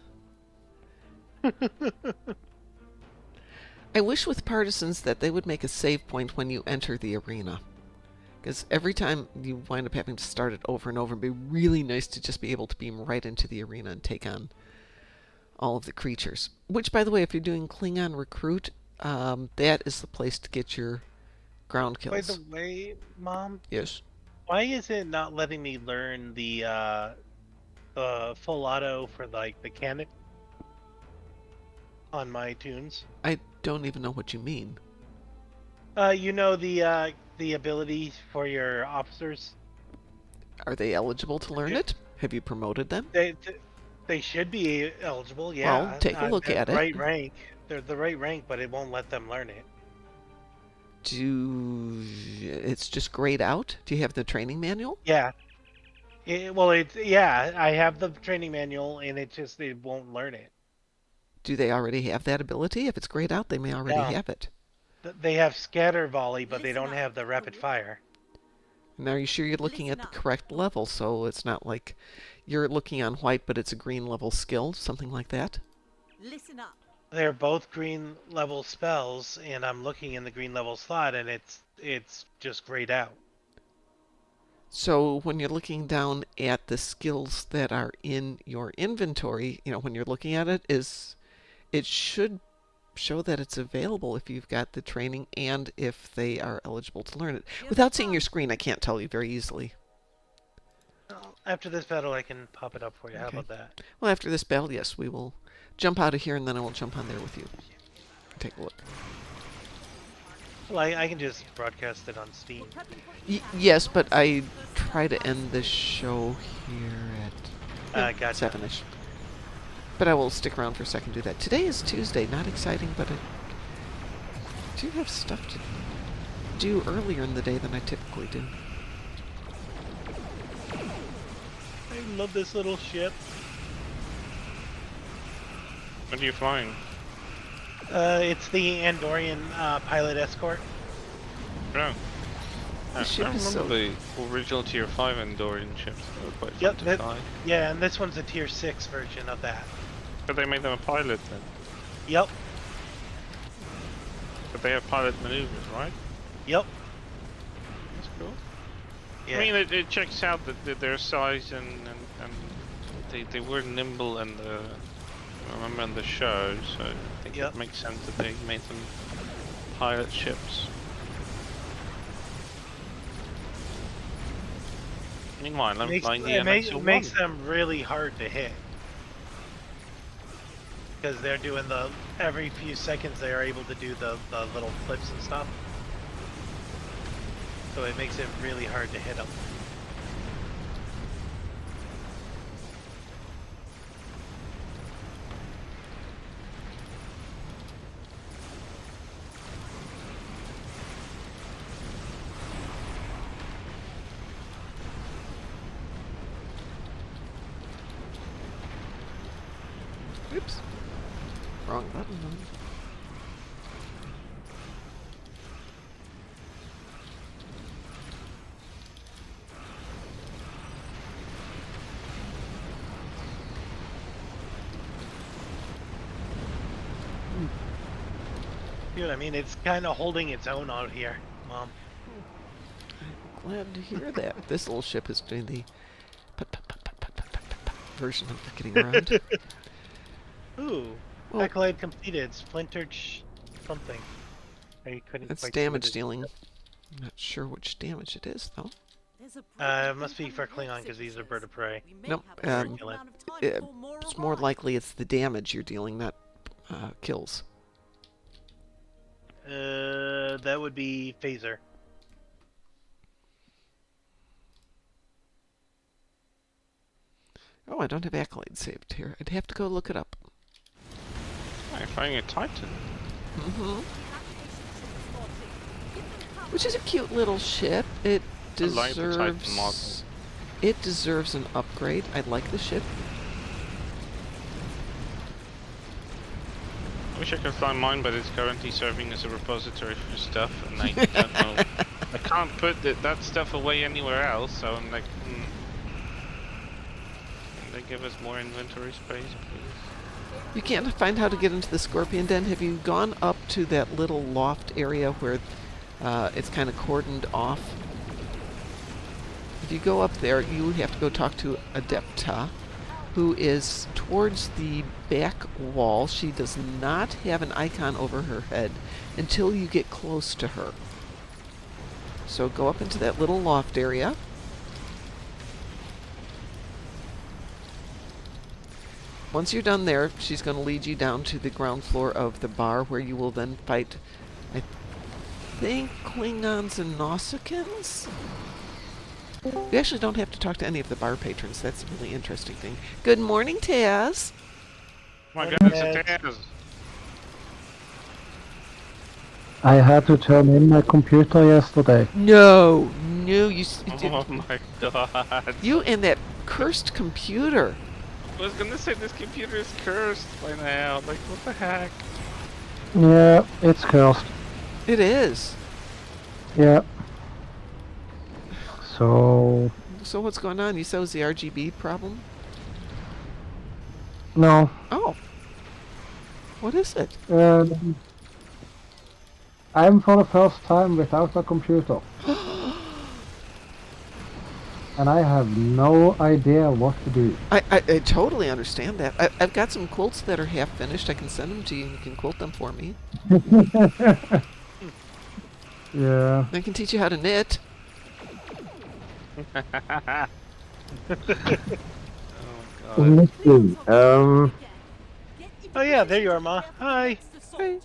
I wish with Partisans that they would make a save point when you enter the arena. Because every time you wind up having to start it over and over, it'd be really nice to just be able to beam right into the arena and take on all of the creatures. Which, by the way, if you're doing Klingon Recruit, that is the place to get your ground kills. By the way, Mom, Yes. why is it not letting me learn the full auto for like the cannon on my tunes? I don't even know what you mean. You know the ability for your officers. Are they eligible to learn Yeah. it? Have you promoted them? They should be eligible. Yeah. Well, take a look they're at the it. right rank. They're the right rank, but it won't let them learn it. It's just grayed out? Do you have the training manual? Yeah. I have the training manual, and it won't learn it. Do they already have that ability? If it's grayed out, they may already No. have it. They have scatter volley, but they don't have the rapid fire. And are you sure you're looking at the correct level? So it's not like you're looking on white, but it's a green level skill, something like that? Listen up. They're both green level spells, and I'm looking in the green level slot, and it's just grayed out. So when you're looking down at the skills that are in your inventory, when you're looking at it, it should show that it's available if you've got the training and if they are eligible to learn it. Without seeing your screen, I can't tell you very easily. After this battle, I can pop it up for you. How Okay. about that? Well, after this battle, yes, we will jump out of here and then I will jump on there with you. Take a look. Well, I can just broadcast it on Steam. Yes, but I try to end this show here at Gotcha. 7-ish. But I will stick around for a second to do that. Today is Tuesday, not exciting, but I do have stuff to do earlier in the day than I typically do. I love this little ship. What are you flying? It's the Andorian pilot escort. Oh. The I ship remember is so... the original Tier 5 Andorian ships. They were quite Yep, fun to that- fly. Yeah, and this one's a tier 6 version of that. But they made them a pilot then. Yep, But they have pilot maneuvers, right? yep. That's cool. Yeah. I mean, it checks out their size and they were nimble and I remember in the show, so I think Yep. it makes sense that they made them pilot ships. Meanwhile, I'm flying the it makes MX-01. them really hard to hit. Because they're doing every few seconds they are able to do the little flips and stuff. So it makes it really hard to hit them. Oops. Wrong button. Dude, I mean, it's kind of holding its own out here, Mom. I'm glad to hear that. This little ship is doing the version of getting around. Ooh, Well- accolade completed. Splintered something. I couldn't It's quite see what damage it- dealing. I'm not sure which damage it is, though. It must be for Klingon because he's a bird of prey. Nope, It's more likely it's the damage you're dealing, not kills. That would be phaser. Oh, I don't have accolade saved here. I'd have to go look it up. I'm finding a Titan. Mm-hmm. Which is a cute little ship. It I like the Titan model. deserves. It deserves an upgrade. I like the ship. I wish I could fly mine, but it's currently serving as a repository for stuff, and I don't know. I can't put that stuff away anywhere else, so I'm like, Can they give us more inventory space, please? You can't find how to get into the Scorpion Den. Have you gone up to that little loft area where it's kind of cordoned off? If you go up there, you have to go talk to Adepta, who is towards the back wall. She does not have an icon over her head until you get close to her. So go up into that little loft area. Once you're done there, she's going to lead you down to the ground floor of the bar, where you will then fight, I think, Klingons and Nausicaans? You actually don't have to talk to any of the bar patrons. That's a really interesting thing. Good morning, Taz. Oh my Morning, god, it's a Ted. Taz! I had to turn in my computer yesterday. No, you, Oh my god. you and that cursed computer. I was gonna say this computer is cursed by now. Like, what the heck? Yeah, it's cursed. It is. Yeah. So, So what's going on? You said it was the RGB problem? no. Oh. What is it? I'm for the first time without a computer. And I have no idea what to do. I totally understand that. I've got some quilts that are half finished. I can send them to you and you can quilt them for me. Yeah. I can teach you how to knit. Oh god. Let's see. Oh yeah, there you are, Ma. Hi. Hey.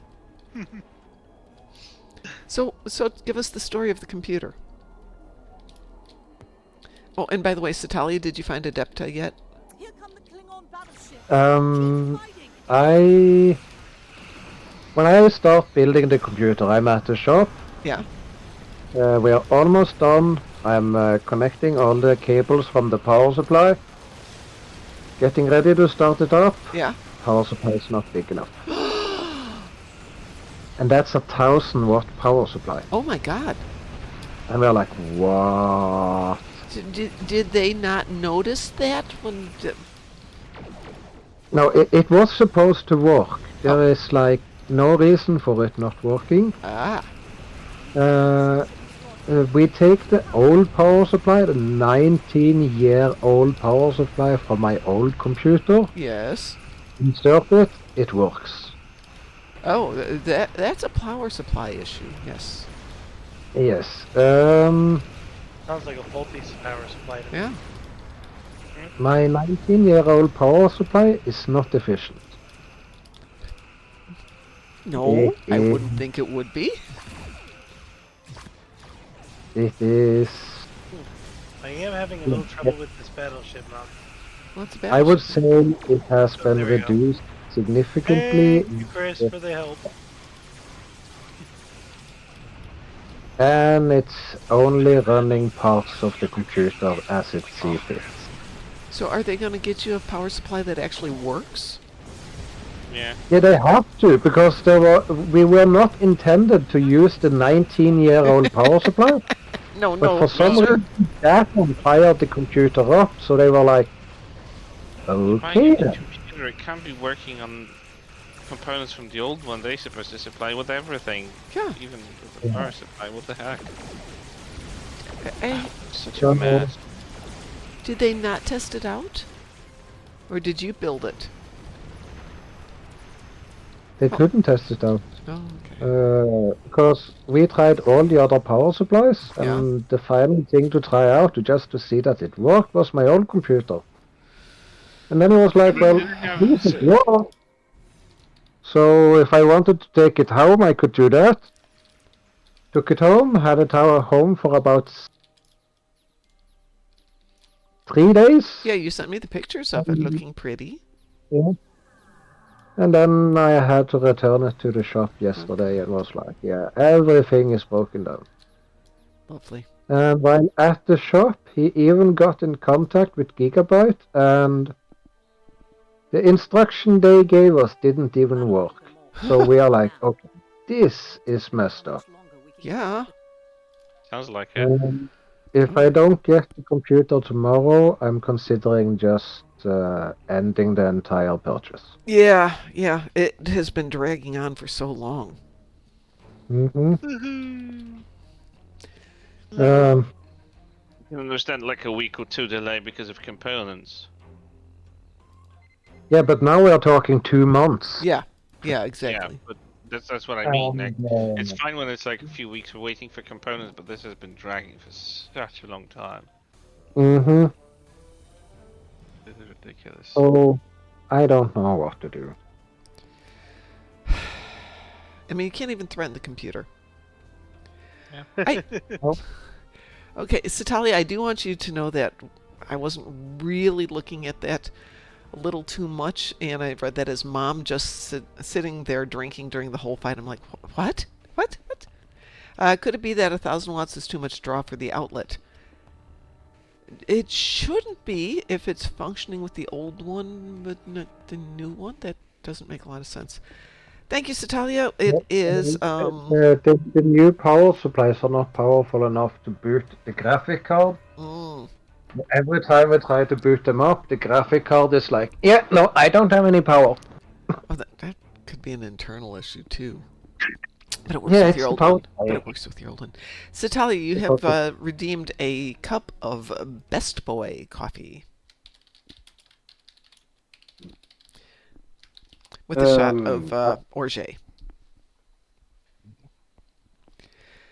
So give us the story of the computer. Oh, and by the way, Satalia, did you find Adepta yet? Here come the Klingon battleships. When I start building the computer, I'm at the shop. Yeah. We are almost done. I'm connecting all the cables from the power supply. Getting ready to start it up. Yeah. Power supply is not big enough. And that's a 1000-watt power supply. Oh my god. And we're like, what? Did they not notice that when... No, it was supposed to work. There is like no reason for it not working. Ah. We take the old power supply, the 19-year-old power supply from my old computer, Yes. insert it, it works. Oh, that's a power supply issue. Yes. Yes. Sounds like a faulty power supply to me. Yeah. My 19-year-old power supply is not efficient. No, I wouldn't think it would be. It is... I am having a little trouble with this battleship, Mom. What's bad? I would say it has been there we go. reduced significantly. Thank you, Chris, for the help. And it's only running parts of the computer as it sees fit. So are they going to get you a power supply that actually works? Yeah. Yeah, they have to, because we were not intended to use the 19-year-old power supply. No, But for some sir. reason, that one fired the computer up, so they were like, okay. The computer, it can't be working on components from the old one. They're supposed to supply with everything. Yeah. Even with the power supply. What the heck? Such a So- mess. Did they not test it out? Or did you build it? They couldn't test it out. Oh, okay. Because we tried all the other power supplies, Yeah. and the final thing to try out, to see that it worked, was my old computer. And then it was like, well, this is work. So if I wanted to take it home, I could do that. Took it home, had it home for about 3 days. Yeah, you sent me the pictures of it looking pretty. Yeah. And then I had to return it to the shop yesterday and was like, yeah, everything is broken down. Lovely. And while at the shop, he even got in contact with Gigabyte, and the instruction they gave us didn't even work. So we are like, okay, this is messed up. Yeah. Sounds like it. If I don't get the computer tomorrow, I'm considering just ending the entire purchase. Yeah, it has been dragging on for so long. Mm-hmm. I can understand like a week or two delay because of components. Yeah, but now we are talking 2 months. Yeah, exactly. Yeah, but that's what I mean. Like, it's And, fine when it's like a few weeks for waiting for components, but this has been dragging for such a long time. mm-hmm. This is ridiculous. So I don't know what to do. I mean, you can't even threaten the computer. Yeah. Okay, Satalia, I do want you to know that I wasn't really looking at that a little too much, and I read that his mom just sitting there drinking during the whole fight. I'm like, what? What? Could it be that 1,000 watts is too much draw for the outlet? It shouldn't be if it's functioning with the old one, but not the new one. That doesn't make a lot of sense. Thank you, Satalia. It is. The new power supplies are not powerful enough to boot the graphic card. Every time I try to boot them up, the graphic card is like, yeah, no, I don't have any power. Oh, that could be an internal issue too. But it works with your old one. Satalia, you have redeemed a cup of Best Boy coffee. With a shot of orgeat.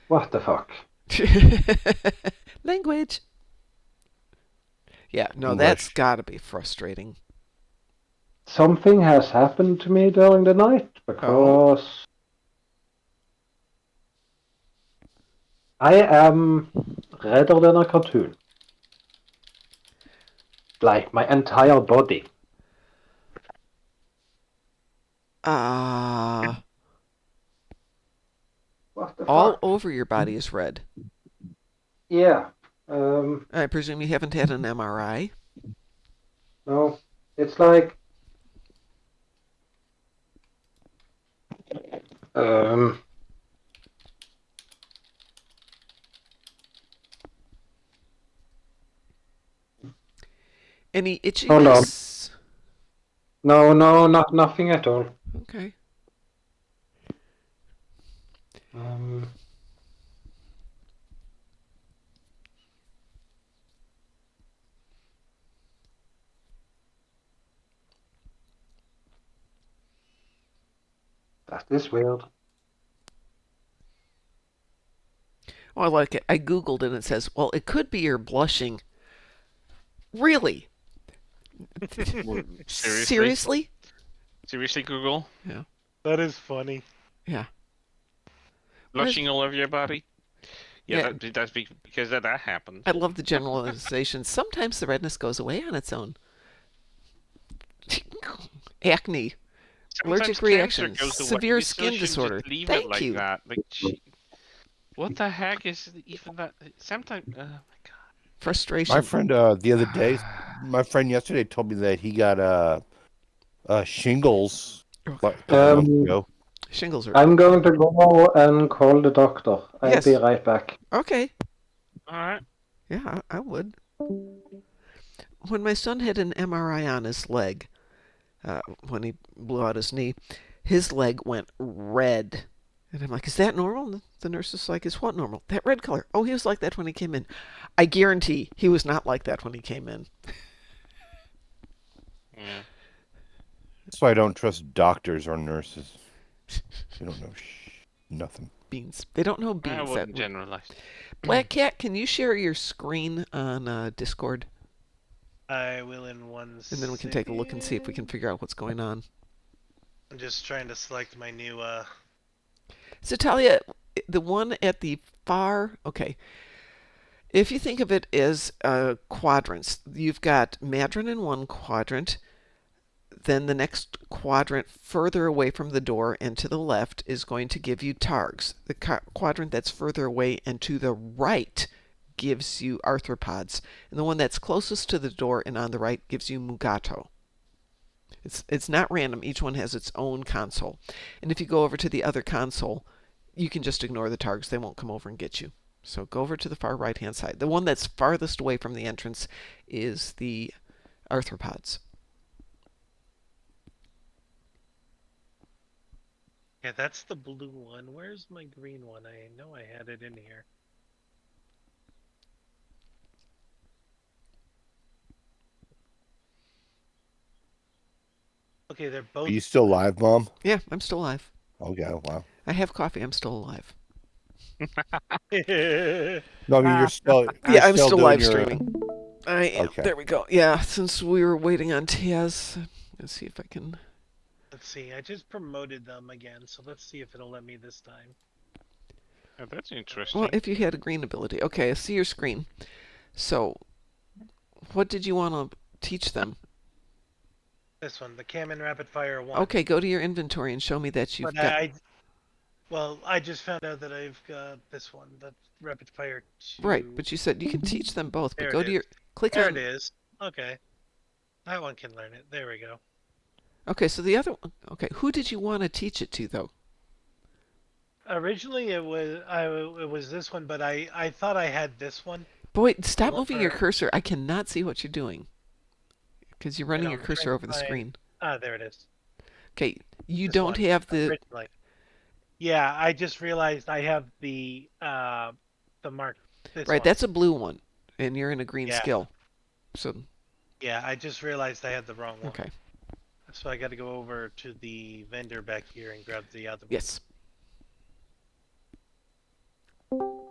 What the fuck? Language. Yeah, no, that's gotta be frustrating. Something has happened to me during the night because I am redder than a cartoon. Like my entire body. What the all fuck? over your body is red. Yeah. I presume you haven't had an MRI? No. It's like Any itchiness? No, nothing at all. Okay. That is weird. Oh, I like it. I Googled it and it says, well, it could be you're blushing. Really? Seriously? Seriously, Google? Yeah. That is funny. Yeah. Blushing all over your body? Yeah, that's because that happened. I love the generalization. Sometimes the redness goes away on its own. Acne. Sometimes allergic reaction. goes away. Severe You still skin should disorder. just leave Thank it like you. that. Like, what the heck is even that? Sometimes, oh my god. Frustration. My friend the other day, my friend yesterday told me that he got shingles a couple months ago. Shingles are. I'm going to go and call the doctor. I'll be right back. Okay. All right. Yeah, I would. When my son had an MRI on his leg, when he blew out his knee, his leg went red. And I'm like, is that normal? And the nurse is like, is what normal? That red color. Oh, he was like that when he came in. I guarantee he was not like that when he came in. Yeah. That's why I don't trust doctors or nurses. They don't know nothing. Beans. They don't know beans. I wouldn't generalize. Black Cat, can you share your screen on Discord? I will in one And then we can take a look and see if we can figure out what's going on. I'm just trying to select my new So Talia, the one at the far, okay. If you think of it as quadrants, you've got Madron in one quadrant, then the next quadrant further away from the door and to the left is going to give you targs. The quadrant that's further away and to the right gives you arthropods. And the one that's closest to the door and on the right gives you mugato. It's not random. Each one has its own console. And if you go over to the other console, you can just ignore the targs. They won't come over and get you. So go over to the far right-hand side. The one that's farthest away from the entrance is the arthropods. Yeah, that's the blue one. Where's my green one? I know I had it in here. Okay, they're both. Are you still live, Mom? Yeah, I'm still alive. Okay, wow. I have coffee. I'm still alive. No, I mean you're still. Yeah, I'm still doing live your- streaming. I am. Okay. There we go. Yeah, since we were waiting on Tiaz, let's see if I can. Let's see. I just promoted them again, so let's see if it'll let me this time. Oh, that's interesting. Well, if you had a green ability. Okay, I see your screen. So, what did you want to teach them? This one, the Kamen Rapid Fire 1. Okay, go to your inventory and show me that you've But got. well, I just found out that I've got this one, the Rapid Fire 2. Right, but you said you can teach them both. But There go it to your is. click There on. it is. Okay. That one can learn it. There we go. Okay, so the other one. Okay, who did you want to teach it to though? Originally, it was this one, but I thought I had this one. Boy, stop Well, moving your cursor. I cannot see what you're doing because you're running know, your I'm cursor trying over to the find- screen. Ah, there it is. Okay, you This don't one, have the. originally. Yeah, I just realized I have the mark. This Right, one. that's a blue one, and you're in a green Yeah. skill. So, Yeah, I just realized I had the wrong one. okay. So I got to go over to the vendor back here and grab the other one. Yes.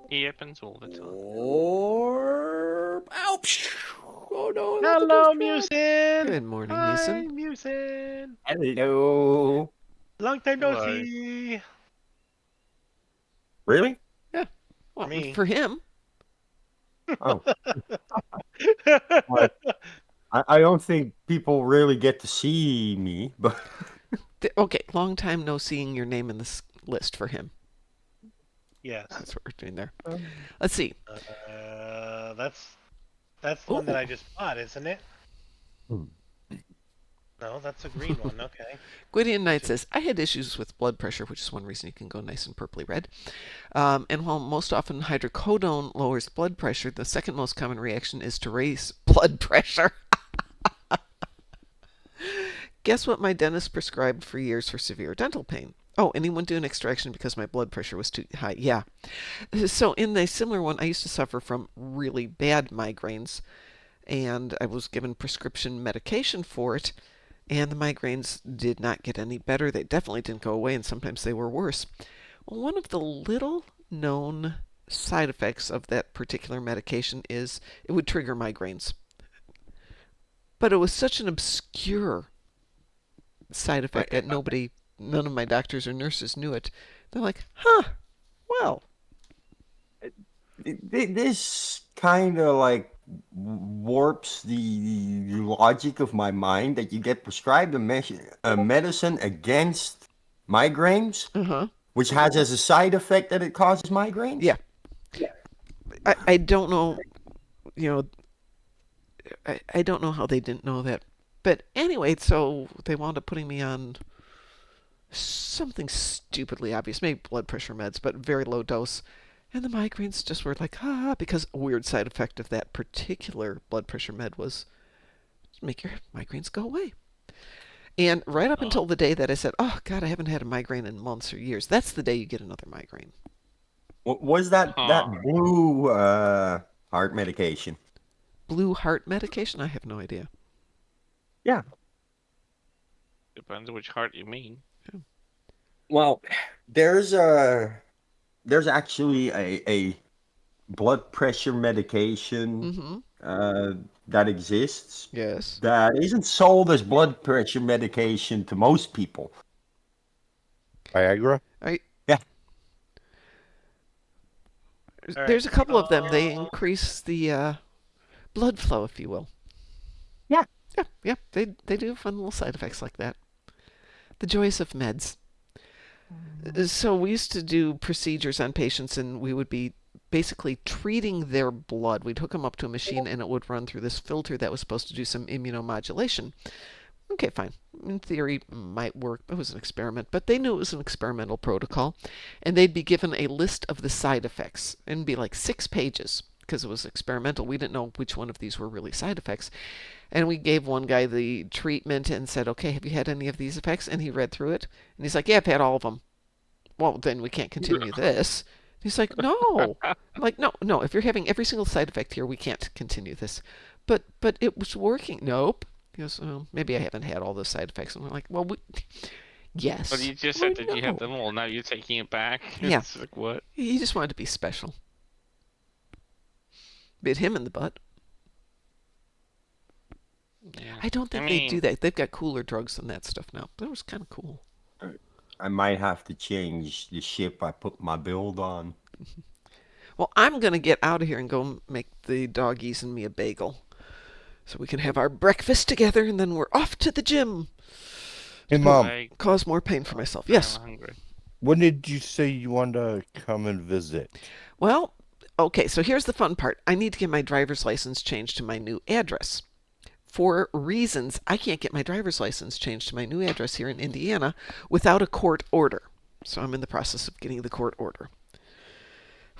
It happens all the time. Or ouch! Oh no! Hello, Musin. Good morning, Hi, Mason. Musin. Hello. Long time no Hello. see. Really? Well, me. for him. Oh, I don't think people really get to see me, but Okay, long time no seeing your name in this list for him. Yes. That's what we're doing there. Let's see. That's the one that Ooh. I just bought, isn't it? Hmm. No, that's a green one. Okay. Gwydion Knight says, I had issues with blood pressure, which is one reason you can go nice and purpley red. And while most often hydrocodone lowers blood pressure, the second most common reaction is to raise blood pressure. Guess what my dentist prescribed for years for severe dental pain? Oh, and he wouldn't do an extraction because my blood pressure was too high. Yeah. So in a similar one, I used to suffer from really bad migraines, and I was given prescription medication for it, and the migraines did not get any better. They definitely didn't go away, and sometimes they were worse. Well, one of the little known side effects of that particular medication is it would trigger migraines. But it was such an obscure side effect that none of my doctors or nurses knew it. They're like, huh, well. this kind of like warps the logic of my mind that you get prescribed a medicine against migraines, Uh-huh. which has as a side effect that it causes migraines. Yeah. I don't know, you know, I don't know how they didn't know that. But anyway, so they wound up putting me on something stupidly obvious, maybe blood pressure meds, but very low dose. And the migraines just were like, because a weird side effect of that particular blood pressure med was make your migraines go away. And right up until the day that I said, oh, God, I haven't had a migraine in months or years, that's the day you get another migraine. Was that blue heart medication? Blue heart medication? I have no idea. Yeah. Depends which heart you mean. Well, there's actually a blood pressure medication that exists. Yes. That isn't sold as blood pressure medication to most people. Viagra? Yeah. There's a couple of them. They increase the blood flow, if you will. Yeah. Yeah. They do fun little side effects like that. The joys of meds. So we used to do procedures on patients, and we would be basically treating their blood. We'd hook them up to a machine, and it would run through this filter that was supposed to do some immunomodulation. Okay, fine. In theory, might work. It was an experiment, but they knew it was an experimental protocol, and they'd be given a list of the side effects, and it'd be like 6 pages because it was experimental. We didn't know which one of these were really side effects. And we gave one guy the treatment and said, okay, have you had any of these effects? And he read through it, and he's like, yeah, I've had all of them. Well, then we can't continue this. He's like, no. I'm like, no, if you're having every single side effect here, we can't continue this. But it was working. Nope. He goes, oh, maybe I haven't had all the side effects. And we're like, well, yes. But you just said that you had them all. Now you're taking it back. Yeah. It's like, what? He just wanted to be special. Bit him in the butt. Yeah. I don't think they do that. They've got cooler drugs than that stuff now. That was kind of cool. I might have to change the ship I put my build on. Well, I'm going to get out of here and go make the doggies and me a bagel. So we can have our breakfast together, and then we're off to the gym. Hey, Mom. Cause more pain for myself. Yes. I'm hungry. When did you say you wanted to come and visit? Well, okay, so here's the fun part. I need to get my driver's license changed to my new address. For reasons, I can't get my driver's license changed to my new address here in Indiana without a court order. So I'm in the process of getting the court order,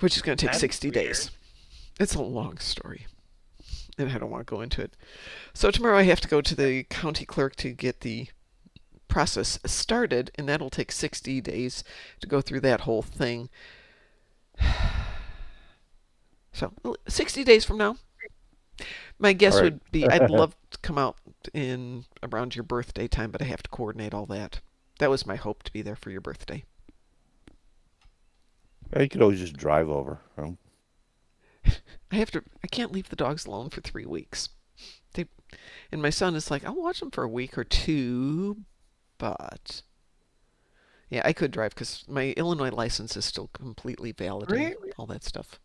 which is going to take 60 days. It's a long story, and I don't want to go into it. So tomorrow I have to go to the county clerk to get the process started, and that'll take 60 days to go through that whole thing. So 60 days from now. My guess would be I'd love to come out in around your birthday time, but I have to coordinate all that. That was my hope, to be there for your birthday. You could always just drive over. I can't leave the dogs alone for 3 weeks. And my son is like, I'll watch them for a week or 2, but yeah, I could drive because my Illinois license is still completely valid and all that stuff.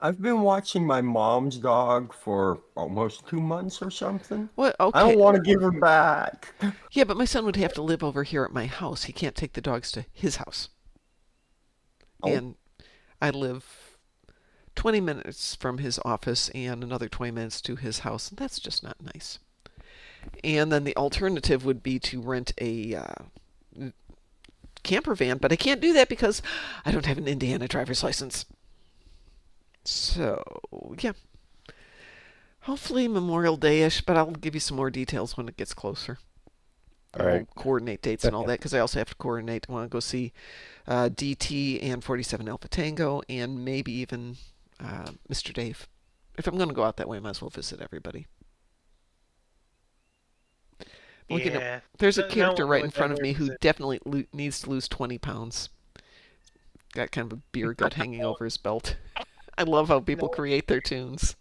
I've been watching my mom's dog for almost 2 months or something. Well, okay. I don't want to give her back. Yeah, but my son would have to live over here at my house. He can't take the dogs to his house. Oh. And I live 20 minutes from his office and another 20 minutes to his house, and that's just not nice. And then the alternative would be to rent a camper van, but I can't do that because I don't have an Indiana driver's license. So, yeah. Hopefully Memorial Day-ish, but I'll give you some more details when it gets closer. All right. I'll coordinate dates and all that, because I also have to coordinate. I want to go see DT and 47 Alpha Tango, and maybe even Mr. Dave. If I'm going to go out that way, I might as well visit everybody. Yeah. There's a character right in front of me who definitely needs to lose 20 pounds. Got kind of a beer gut hanging over his belt. I love how people create their tunes.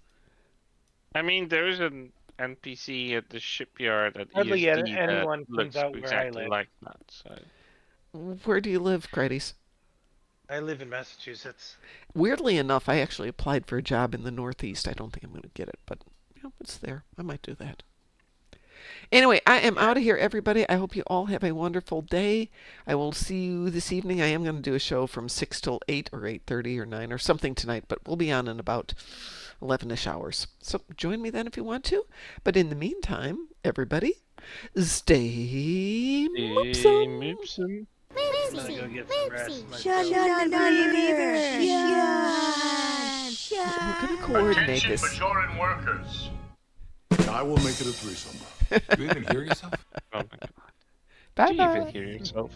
I mean, there's an NPC at the shipyard at Hardly ESD anyone that comes looks out where I exactly live. like that. So. Where do you live, Crides? I live in Massachusetts. Weirdly enough, I actually applied for a job in the Northeast. I don't think I'm going to get it, but it's there. I might do that. Anyway, I am out of here, everybody. I hope you all have a wonderful day. I will see you this evening. I am going to do a show from 6 till 8 or 8:30 or 9 or something tonight, but we'll be on in about 11-ish hours. So join me then if you want to. But in the meantime, everybody, stay moopsome. I'm gonna go get some rest. We're going to coordinate Attention this. Bajoran workers. I will make it a threesome. Do you even hear yourself? Oh my god. Bye-bye. Do you even hear yourself?